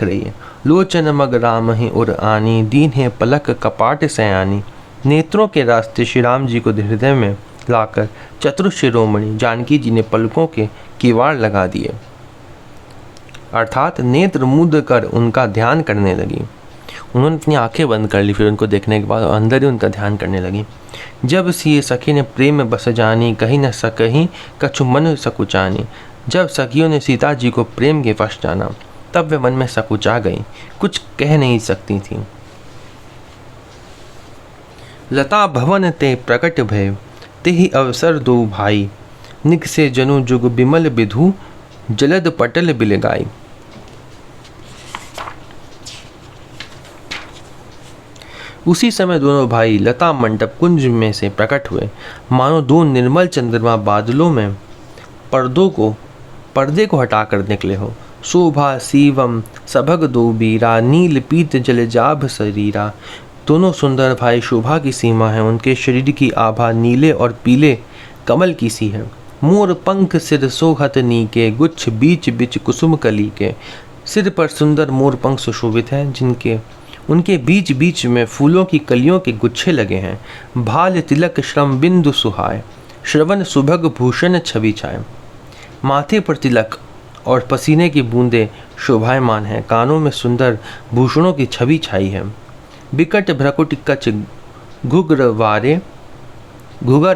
रही है। लोचन मग राम ही उर आनी, दीन है पलक कपाट सयानी। नेत्रों के रास्ते श्री राम जी को हृदय में लाकर चतुर शिरोमणि जानकी जी ने पलकों के किवाड़ लगा दिए, अर्थात नेत्र मूंद कर उनका ध्यान करने लगी। उन्होंने अपनी आंखें बंद कर ली, फिर उनको देखने के बाद अंदर ही उनका ध्यान करने लगी। जब सी सखी ने प्रेम में बस जानी, कहीं न सकहीं कछु मन सकुचानी। जब सखियों ने सीता जी को प्रेम के वश जाना, तब वे मन में सकुचा गई, कुछ कह नहीं सकती थीं। लता भवन ते प्रकट भय, तेहि अवसर दो भाई। निक से जनु जुग बिमल बिधु, जलद पटल बिलगाई। उसी समय दोनों भाई लता मंडप कुंज में से प्रकट हुए, मानो दो निर्मल चंद्रमा बादलों में पर्दे को हटाकर निकले हो। शोभा सीवम सभग दो बीरा, नील पीत जलजाभ शरीरा। दोनों सुंदर भाई शोभा की सीमा है, उनके शरीर की आभा नीले और पीले कमल की सी है। मोर पंख सिर सोहत नीके, गुच्छ बीच बीच कुसुम कली के। सिर पर सुंदर मोर पंख सुशोभित हैं, जिनके उनके बीच बीच में फूलों की कलियों के गुच्छे लगे हैं। भाल तिलक श्रम बिंदु सुहाय, श्रवण सुभग भूषण छवि छाए। माथे पर तिलक और पसीने की बूंदें शोभायमान हैं, कानों में सुंदर भूषणों की छवि छाई है। बिकट भ्रकुट कच घुगर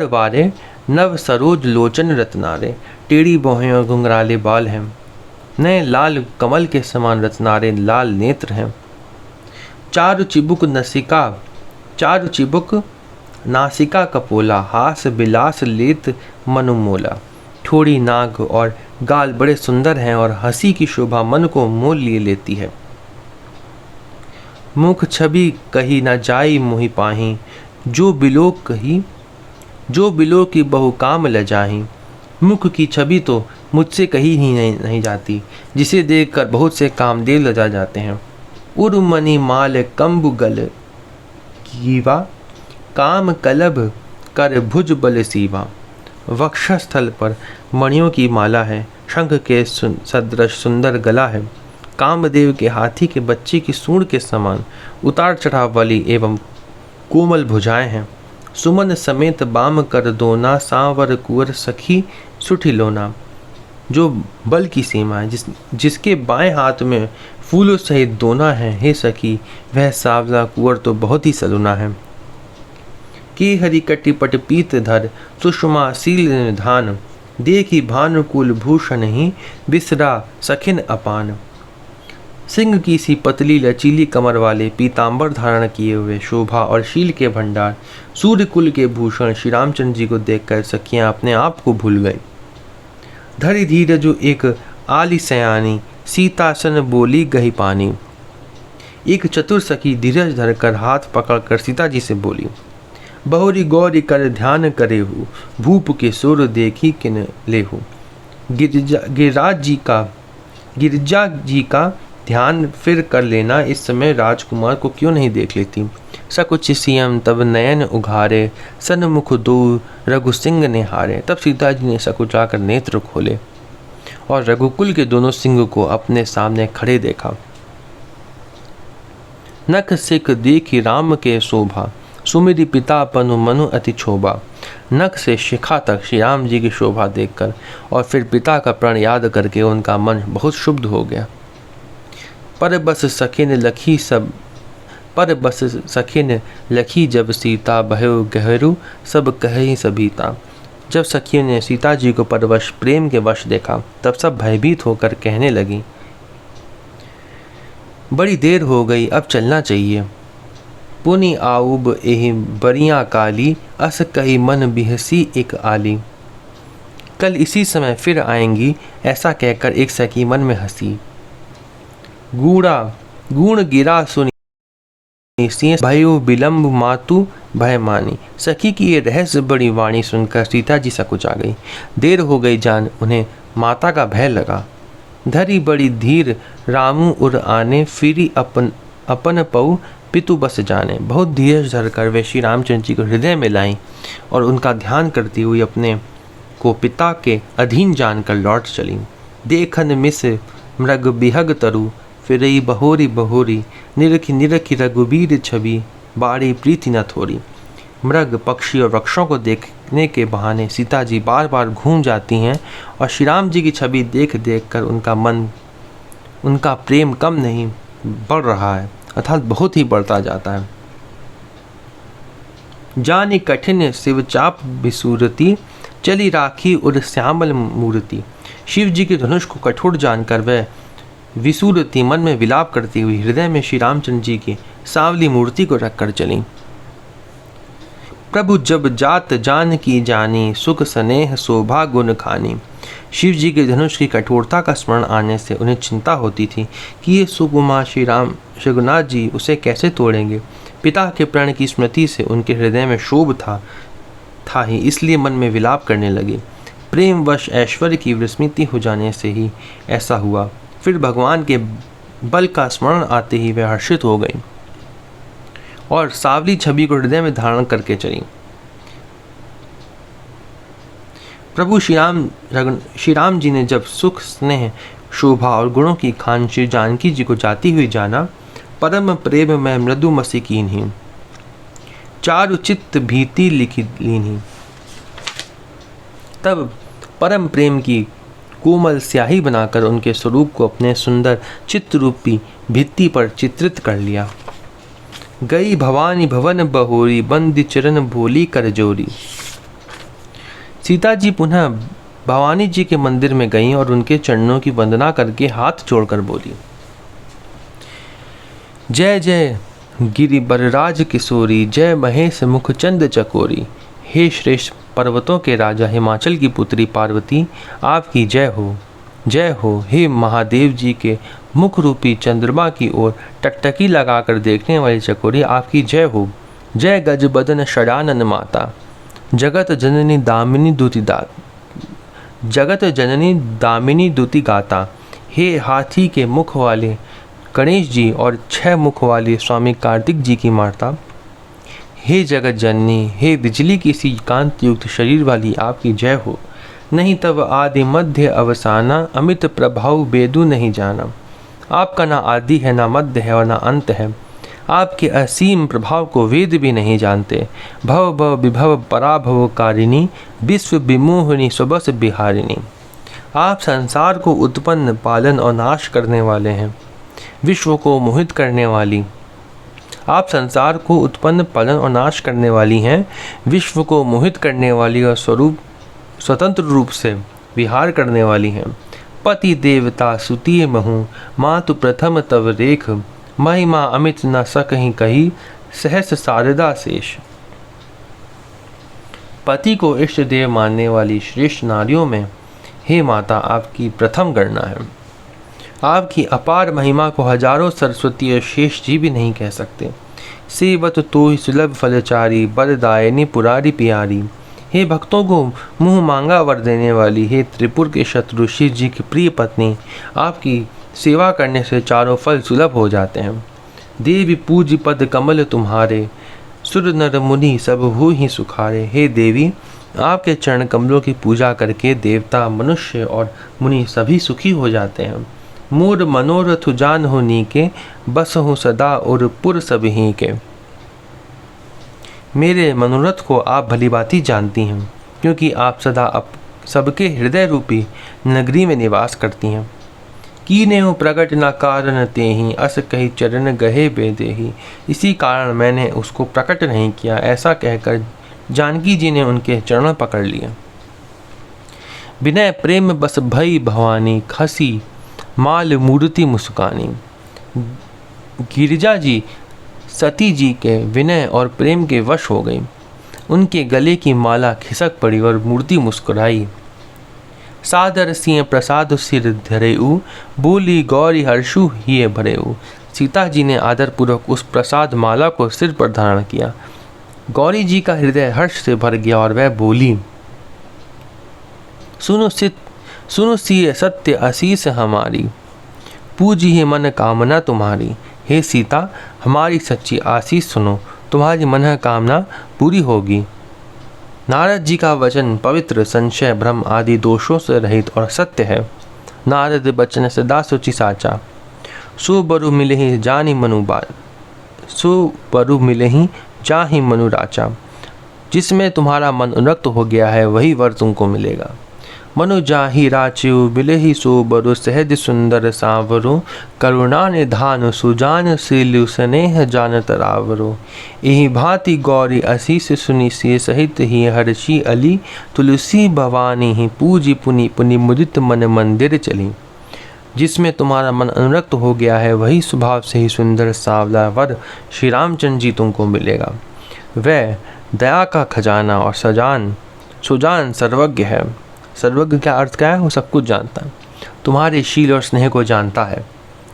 वारे, नव सरोज लोचन रत्नारे। टेढ़ी भौहें और घुंघराले बाल हैं, नए लाल कमल के समान रत्नारे लाल नेत्र हैं। चारु चिबुक नासिका कपोला, हास बिलास लेत मनुमोला। ठोड़ी नाक और गाल बड़े सुंदर हैं और हंसी की शोभा मन को मोल लिए लेती है। मुख छवि कही न जाई मोहि पाही, जो बिलो की बहु काम ल जाही। मुख की छवि तो मुझसे कही ही नहीं जाती, जिसे देखकर बहुत से कामदेव लजा जाते हैं। उर्मणि माल कंबु गल कीवा, काम कलभ कर भुज बल सीवा। वक्षस्थल पर मणियों की माला है, शंख के सदृश सुंदर गला है। कामदेव के हाथी के बच्चे की सूंड के समान उतार चढ़ाव वाली एवं कोमल भुजाएं हैं। सुमन समेत बाम कर दोना, सांवर कुंवर सखी सुठी लोना। जो बल की सीमा है, जिसके बाएं हाथ में फूलों सहित दोना है, हे सखी वह सावला कुंवर तो बहुत ही सलूना है। की हरि कटिपट पीत धर, सुषमा सील निधान। देखी भानुकुल भूषण ही, बिसरा सखिन अपान। सिंह की सी पतली लचीली कमर वाले पीतांबर धारण किए हुए शोभा और शील के भंडार सूर्य कुल के भूषण श्री रामचंद्र जी को देखकर सखियां अपने आप को भूल गई। धरि धीरे जो एक आली सयानी, सीतासन बोली गही पानी। एक चतुर सखी धीरज धरकर हाथ पकड़कर सीता जी से बोली, बहुरी गौरी कर ध्यान करे हूँ, भूप के सुर देखी किन लेहू। गिरिजा जी का ध्यान फिर कर लेना, इस समय राजकुमार को क्यों नहीं देख लेती। सकुच सियम तब नयन उघारे, सन्मुख दो रघु सिंह ने हारे। तब सीता जी ने सकुचाकर नेत्र खोले और रघुकुल के दोनों सिंह को अपने सामने खड़े देखा। नख सिख देखी राम के शोभा, सुमिरि पिता पनु मनु अति क्षोभा। नख से शिखा तक श्री राम जी की शोभा देखकर और फिर पिता का प्रण याद करके उनका मन बहुत शुद्ध हो गया। पर बस सखिन लखी जब सीता, भयो गहरू सब कहे सभीता। जब सखियों ने सीता जी को परवश प्रेम के वश देखा, तब सब भयभीत होकर कहने लगी, बड़ी देर हो गई, अब चलना चाहिए। पुनि आऊब एहि बरिया काली, अस कही मन बिहसी एक आली। कल इसी समय फिर आएंगी, ऐसा कहकर एक सखी मन में हंसी। गुण गिरा सुनी भयो विलम्ब मातु भय मानी। सखी की ये रहस्य बड़ी वाणी सुनकर सीता जी सकुचा गई। देर हो गई जान उन्हें माता का भय लगा। धरी बड़ी धीर रामू उर आने, फिरी अपन पऊ पितु बस जाने। बहुत धीरज धरकर वे श्री रामचंद्र जी को हृदय में लाई और उनका ध्यान करती हुई अपने को पिता के अधीन जानकर लौट चली। देखन मिस मृग बिहग तरु, फिरई बहोरी बहोरी। निरखी निरखी रघुबीर छवि, बाड़ी प्रीति न थोड़ी। मृग पक्षी और वृक्षों को देखने के बहाने सीता जी बार बार घूम जाती हैं और श्री राम जी की छवि देख देख कर उनका प्रेम कम नहीं बढ़ रहा है, अर्थात बहुत ही बढ़ता जाता है। जानी कठिन शिवचाप विसूरती, चली राखी उर श्यामल मूर्ति। शिव जी के धनुष को कठोर जानकर वह विसूरती मन में विलाप करती हुई हृदय में श्री रामचंद्र जी की सांवली मूर्ति को रखकर चली। प्रभु जब जात जान की जानी, सुख स्नेह शोभा गुण खानी। शिव जी के धनुष की कठोरता का स्मरण आने से उन्हें चिंता होती थी कि ये सुकुमार श्री रघुनाथ जी उसे कैसे तोड़ेंगे। पिता के प्रण की स्मृति से उनके हृदय में शोभ था ही, इसलिए मन में विलाप करने लगे। प्रेमवश ऐश्वर्य की विस्मृति हो जाने से ही ऐसा हुआ। फिर भगवान के बल का स्मरण आते ही वह हर्षित हो गई और सावली छवि को हृदय में धारण करके चली। प्रभु श्री राम जी ने जब सुख, स्नेह, शोभा और गुणों की खान श्री जानकी जी को जाती हुई जाना, परम प्रेम में मृदु मसी कीन्ही, चारु चित्त भीति लिखी लीन्ही। तब परम प्रेम की कोमल स्याही बनाकर उनके स्वरूप को अपने सुंदर चित्त रूपी भित्ति पर चित्रित कर लिया। गई भवानी भवन बहोरी, बंदी चरण भोली कर जोरी। सीता जी पुनः भवानी जी के मंदिर में गईं और उनके चरणों की वंदना करके हाथ जोड़कर बोली, जय जय गिरि बरराज किशोरी, जय महेश मुख चंद चकोरी। हे श्रेष्ठ पर्वतों के राजा हिमाचल की पुत्री पार्वती, आपकी जय हो, जय हो। हे महादेव जी के मुख रूपी चंद्रमा की ओर टकटकी लगाकर देखने वाली चकोरी, आपकी जय हो। जय गज बदन षडानन माता, जगत जननी दामिनी दूती गाता। हे हाथी के मुख वाले गणेश जी और 6 मुख वाले स्वामी कार्तिक जी की माता, हे जगत जननी, हे बिजली की सी कांति युक्त शरीर वाली, आपकी जय हो। नहीं तब आदि मध्य अवसाना, अमित प्रभाव बेदू नहीं जाना। आपका ना आदि है, ना मध्य है और ना अंत है। आपके असीम प्रभाव को वेद भी नहीं जानते। भव भव विभव पराभव कारिणी, विश्व विमोहिनी स्वबस बिहारिणी। आप संसार को उत्पन्न, पालन और नाश करने वाले हैं। विश्व को मोहित करने वाली, आप संसार को उत्पन्न, पालन और नाश करने वाली हैं। विश्व को मोहित करने वाली और स्वतंत्र रूप से विहार करने वाली हैं। पति देवता सुतीय महु, मातु प्रथम तव रेख। महिमा अमित न सकहीं कही, सहस शारदा शेष। पति को इष्ट देव मानने वाली श्रेष्ठ नारियों में हे माता आपकी प्रथम गणना है। आपकी अपार महिमा को हजारों सरस्वती और शेष जी भी नहीं कह सकते। सेवत तो ही सुलभ फलचारी, बरदायनी पुरारी प्यारी। हे भक्तों को मुँह मांगा वर देने वाली, हे त्रिपुर के शत्रु शिव जी की प्रिय पत्नी, आपकी सेवा करने से चारों फल सुलभ हो जाते हैं। देवी पूज पद कमल तुम्हारे, सुर नर मुनि सब हो ही सुखारे। हे देवी, आपके चरण कमलों की पूजा करके देवता, मनुष्य और मुनि सभी सुखी हो जाते हैं। मोर मनोरथ जान हो नीके, बस हूँ सदा और पुर सब ही के। मेरे मनोरथ को आप भलीभांति जानती हैं, क्योंकि आप सदा सबके हृदय रूपी नगरी में निवास करती हैं। कीने हो प्रकट न कारण तेहि, अस कही चरण गहे बेदेहि। इसी कारण मैंने उसको प्रकट नहीं किया, ऐसा कहकर जानकी जी ने उनके चरण पकड़ लिए। विनय प्रेम बस भई भवानी, खसी माल मूर्ति मुस्कानी। गिरिजा जी सती जी के विनय और प्रेम के वश हो गई। उनके गले की माला खिसक पड़ी और मूर्ति मुस्कुराई। सादर सिंह प्रसाद सिर धरेऊ, बोली गौरी हर्षु हिय भरेऊ। सीता जी ने आदरपूर्वक उस प्रसाद माला को सिर पर धारण किया। गौरी जी का हृदय हर्ष से भर गया और वह बोली, सुनो सिय सत्य आशीष हमारी, पूजी ही मन कामना तुम्हारी। हे सीता, हमारी सच्ची आशीष सुनो, तुम्हारी मन कामना पूरी होगी। नारद जी का वचन पवित्र, संशय, भ्रम आदि दोषों से रहित और सत्य है। नारद बचन सदा सोची साचा, सो बरु मिले ही जानी मनु राचा। जिसमें तुम्हारा मन अनुरक्त हो गया है वही वर तुमको मिलेगा। मनु जाहि राच्यु मिले ही सो बरु, सहज सुंदर सांवरो। करुणा निधान सुजान शीलु, स्नेह जान तरावरो। यही भांति गौरी आशीष सुनी से सहित ही हर्षी अली। तुलसी भवानी ही पूजी पुनि पुनि मुदित मन मंदिर चली। जिसमें तुम्हारा मन अनुरक्त हो गया है वही स्वभाव से ही सुंदर सांवला वर श्री रामचंद्र जी तुमको मिलेगा। वह दया का खजाना और सुजान सर्वज्ञ है। सर्वज्ञ का अर्थ क्या है? वो सब कुछ जानता है, तुम्हारे शील और स्नेह को जानता है।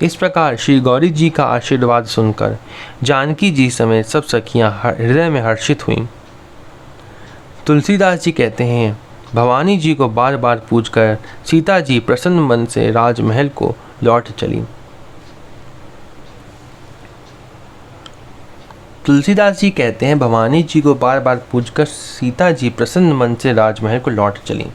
इस प्रकार श्री गौरी जी का आशीर्वाद सुनकर जानकी जी समेत सब सखियां हृदय में हर्षित हुईं। तुलसीदास जी कहते हैं, भवानी जी को बार बार पूजकर सीता जी प्रसन्न मन से राजमहल को लौट चली। तुलसीदास जी कहते हैं, भवानी जी को बार बार पूजकर सीता जी प्रसन्न मन से राजमहल को लौट चली।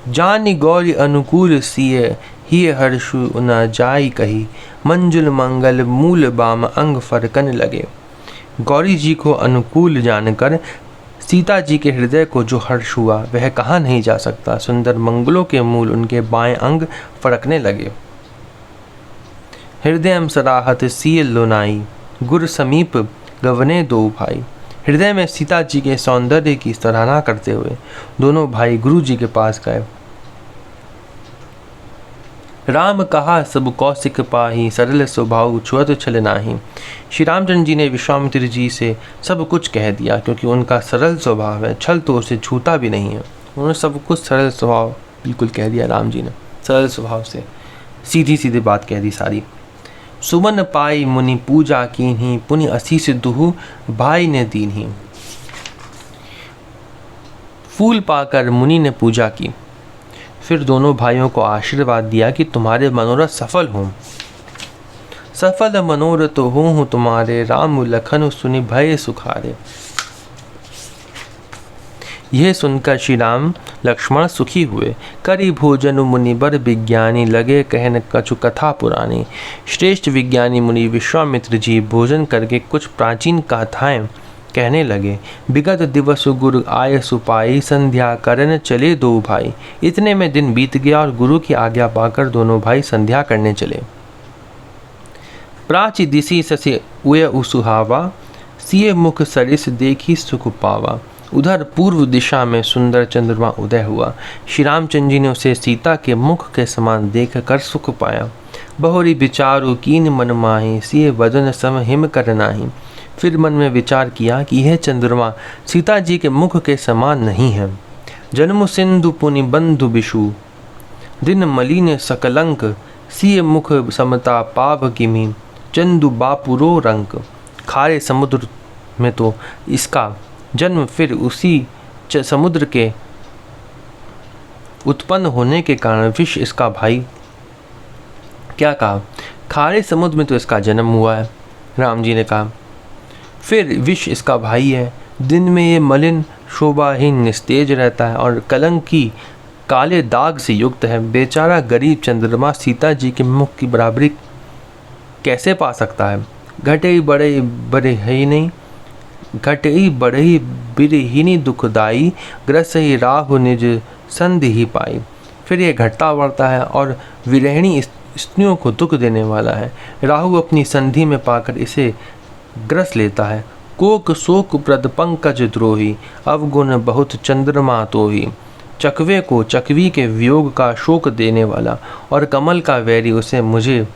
जानी गौरी अनुकूल सिय ही हर्षु न जाई कही, मंजुल मंगल मूल बाम अंग फरकन लगे। गौरी जी को अनुकूल जानकर सीता जी के हृदय को जो हर्ष हुआ वह कहाँ नहीं जा सकता। सुंदर मंगलों के मूल उनके बाएं अंग फड़कने लगे। हृदय सराहत सिय लोनाई, गुर समीप गवने दो भाई। हृदय में सीता जी के सौंदर्य की सराहना करते हुए दोनों भाई गुरु जी के पास गए। राम कहा सब कौशिक पाही, सरल स्वभाव छुअत छल नाही। श्री रामचंद्र जी ने विश्वामित्र जी से सब कुछ कह दिया, क्योंकि उनका सरल स्वभाव है, छल तो उसे छूता भी नहीं है। उन्होंने सब कुछ सरल स्वभाव बिल्कुल कह दिया। राम जी ने सरल स्वभाव से सीधी सीधी बात कह दी सारी। सुमन पाई मुनि पूजा कीन्ही, पुनि असीस दुहु भाई ने दीन्ही। फूल पाकर मुनि ने पूजा की, फिर दोनों भाइयों को आशीर्वाद दिया कि तुम्हारे मनोरथ सफल हों। सफल मनोरथ हों तुम्हारे, राम लखन सुनि भय सुखारे। यह सुनकर श्री राम लक्ष्मण सुखी हुए। करी भोजन मुनि बर विज्ञानी, लगे कहन कछु कथा पुरानी। श्रेष्ठ विज्ञानी मुनि विश्वामित्र जी भोजन करके कुछ प्राचीन कथाएं कहने लगे। विगत दिवस गुरु आय सुपाई, संध्या करन चले दो भाई। इतने में दिन बीत गया और गुरु की आज्ञा पाकर दोनों भाई संध्या करने चले। प्राची दिशि ससे उय सुहावा, सिय मुख सरिस देखी सुख पावा। उधर पूर्व दिशा में सुंदर चंद्रमा उदय हुआ। श्री रामचंद्र जी ने उसे सीता के मुख के समान देख कर सुख पाया। बहुरी विचारु कीन मन माही, सिय वदन सम हिम कर नाही। फिर मन में विचार किया कि यह चंद्रमा सीता जी के मुख के समान नहीं है। जन्म सिंधु पुनि बंधु बिशु, दिन मलिन सकलंक। सिय मुख समता पाव किमी, चंदु बापुरो रंक। खारे समुद्र में तो इसका जन्म, फिर उसी समुद्र के उत्पन्न होने के कारण विष इसका भाई। क्या कहा? खारे समुद्र में तो इसका जन्म हुआ है, राम जी ने कहा। फिर विष इसका भाई है। दिन में ये मलिन शोभाहीन निस्तेज रहता है और कलंक की काले दाग से युक्त है। बेचारा गरीब चंद्रमा सीता जी के मुख की बराबरी कैसे पा सकता है? घटे बड़े बड़े है ही नहीं, घटई बढ़ई बिरहिनी दुखदाई, ग्रस ही राहु निज संधि ही पाई। फिर यह घटता बढ़ता है और विरहिणी स्त्रियों को दुख देने वाला है। राहु अपनी संधि में पाकर इसे ग्रस लेता है। कोक शोक प्रद पंकज द्रोही, अवगुण बहुत चंद्रमा तो ही। चकवे को चकवी के वियोग का शोक देने वाला और कमल का वैरी उसे मुझे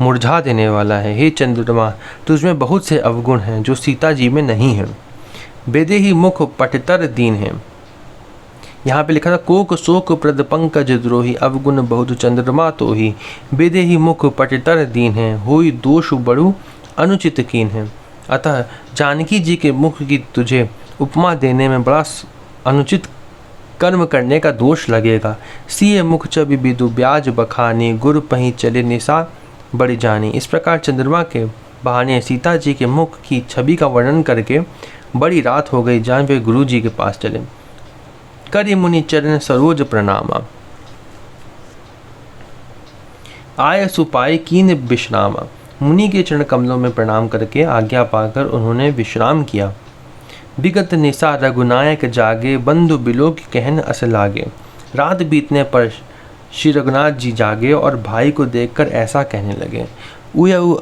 मुरझा देने वाला है। हे चंद्रमा, तुझमें बहुत से अवगुण हैं जो सीता जी में नहीं हैं। बेदे ही मुख पटतर दीन है। यहाँ पे लिखा था कोक शोक प्रद पंकज द्रोही, अवगुण बहुत चंद्रमा तो ही। बेदे ही मुख पटतर दीन है, होई दोष बड़ू अनुचित कीन है। अतः जानकी जी के मुख की तुझे उपमा देने में बड़ा अनुचित कर्म करने का दोष लगेगा। सिय मुख छवि बिदु ब्याज बखानी, गुर पही चले निशा बड़ी जानी। इस प्रकार चंद्रमा के बहाने सीता जी के मुख की छवि का वर्णन करके बड़ी रात हो गई, जहाँ वे गुरु जी के पास चले। करि मुनि चरण सरोज प्रणामा, आय सुपाई कीन विश्रामा। मुनि के चरण कमलों में प्रणाम करके आज्ञा पाकर उन्होंने विश्राम किया। विगत निशा रघुनायक जागे, बंधु बिलोक कहन अस लागे। रात बीतने पर श्री रघुनाथ जी जागे और भाई को देखकर ऐसा कहने लगे। उयउ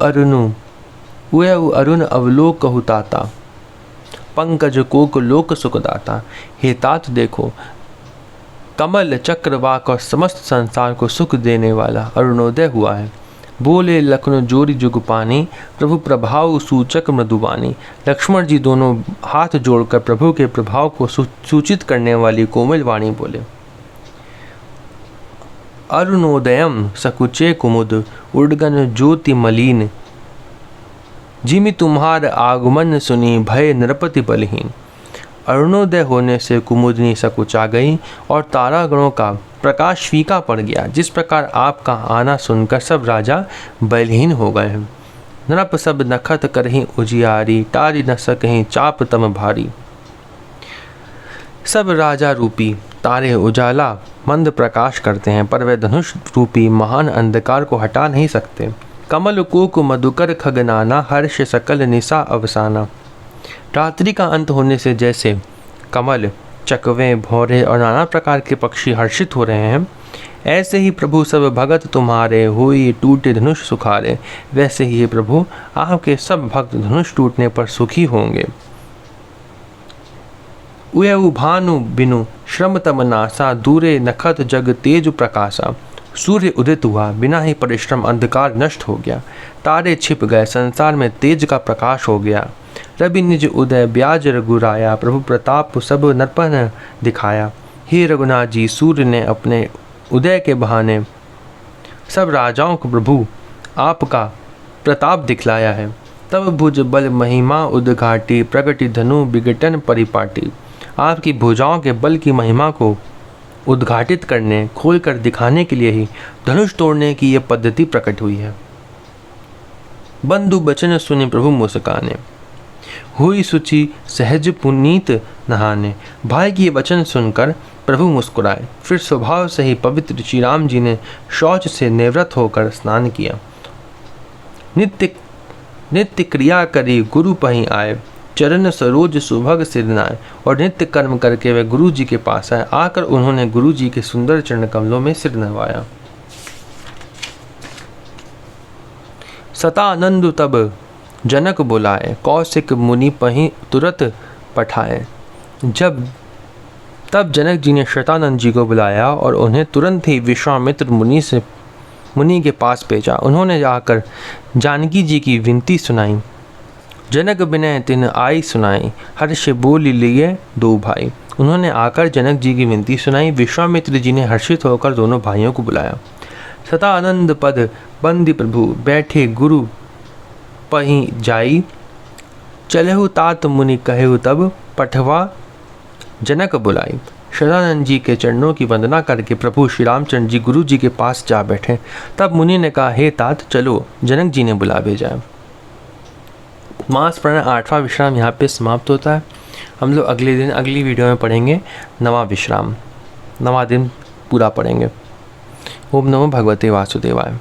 अरुण अवलोक कहु ताता, पंकज कोक लोक सुखदाता। हे तात देखो, कमल चक्रवाक और समस्त संसार को सुख देने वाला अरुणोदय हुआ है। बोले लखन जोरी जुग पानी, प्रभु प्रभाव सूचक मृदुवानी। लक्ष्मण जी दोनों हाथ जोड़कर प्रभु के प्रभाव को सूचित करने वाली कोमल वाणी बोले। अरुणोदयम सकुचे कुमुद, उड़गन ज्योति मलिन। जिमि तुम्हार आगमन सुनी, भय नृपति बलहीन। अरुणोदय होने से कुमुदनी सकुचा गई और तारागणों का प्रकाश फीका पड़ गया। जिस प्रकार आपका आना सुनकर सब राजा बलहीन हो गए हैं। नृप सब नखत करहीं उजियारी, टारी न सकहीं चाप तम भारी। सब राजा रूपी तारे उजाला मंद प्रकाश करते हैं, पर वे धनुष रूपी महान अंधकार को हटा नहीं सकते। कमल कोक मधुकर खगनाना, हर्ष सकल निशा अवसाना। रात्रि का अंत होने से जैसे कमल, चकवे, भौरे और नाना प्रकार के पक्षी हर्षित हो रहे हैं, ऐसे ही प्रभु सब भगत तुम्हारे हुई टूटे धनुष सुखारे। वैसे ही प्रभु आपके सब भक्त धनुष टूटने पर सुखी होंगे। उयऊ भानु बिनु श्रम तम नासा, दूरे नखत जग तेज प्रकाशा। सूर्य उदित हुआ, बिना ही परिश्रम अंधकार नष्ट हो गया। तारे छिप गए, संसार में तेज का प्रकाश हो गया। रवि निज उदय ब्याज रघुराया, प्रभु प्रताप सब नरपन दिखाया। हे रघुनाथ जी, सूर्य ने अपने उदय के बहाने सब राजाओं को प्रभु आपका प्रताप दिखलाया है। तब भुज बल महिमा उद्घाटी, प्रगति धनु विघटन परिपाटी। आपकी भुजाओं के बल की महिमा को उद्घाटित करने, खोलकर दिखाने के लिए ही धनुष तोड़ने की यह पद्धति प्रकट हुई है। बंधु बचन सुने प्रभु मुस्काने, हुई सुचि सहज पुनीत नहाने। भाई की ये वचन सुनकर प्रभु मुस्कुराए। फिर स्वभाव से ही पवित्र श्री राम जी ने शौच से निवृत्त होकर स्नान किया। नित्य क्रिया करी गुरु पहीं आए, चरण सरोज सुभग सिरनाए। और नित्य कर्म करके वे गुरु जी के पास आए। आकर उन्होंने गुरु जी के सुंदर चरण कमलों में सिर नवाया। सतानंद तब जनक बुलाए, कौशिक मुनि पहीं तुरत पठाए। तब जनक जी ने शतानंद जी को बुलाया और उन्हें तुरंत ही विश्वामित्र मुनि के पास भेजा। उन्होंने जाकर जानकी जी की विनती सुनाई। जनक बिनय तिन आई सुनाई, हर्ष बोल लिए दो भाई। उन्होंने आकर जनक जी की विनती सुनाई। विश्वामित्र जी ने हर्षित होकर दोनों भाइयों को बुलाया। सतानंद पद बंदी प्रभु, बैठे गुरु पहीं जाई। चलहु तात मुनि कहु, तब पठवा जनक बुलाई। शतानंद जी के चरणों की वंदना करके प्रभु श्री रामचंद्र जी गुरु जी के पास जा बैठे। तब मुनि ने कहा, हे तात चलो, जनक जी ने बुला भेजा। मास प्रण 8वां विश्राम यहाँ पे समाप्त होता है। हम लोग अगले दिन अगली वीडियो में पढ़ेंगे 9वां विश्राम। 9वां दिन पूरा पढ़ेंगे। ओम नमो भगवते वासुदेवाय।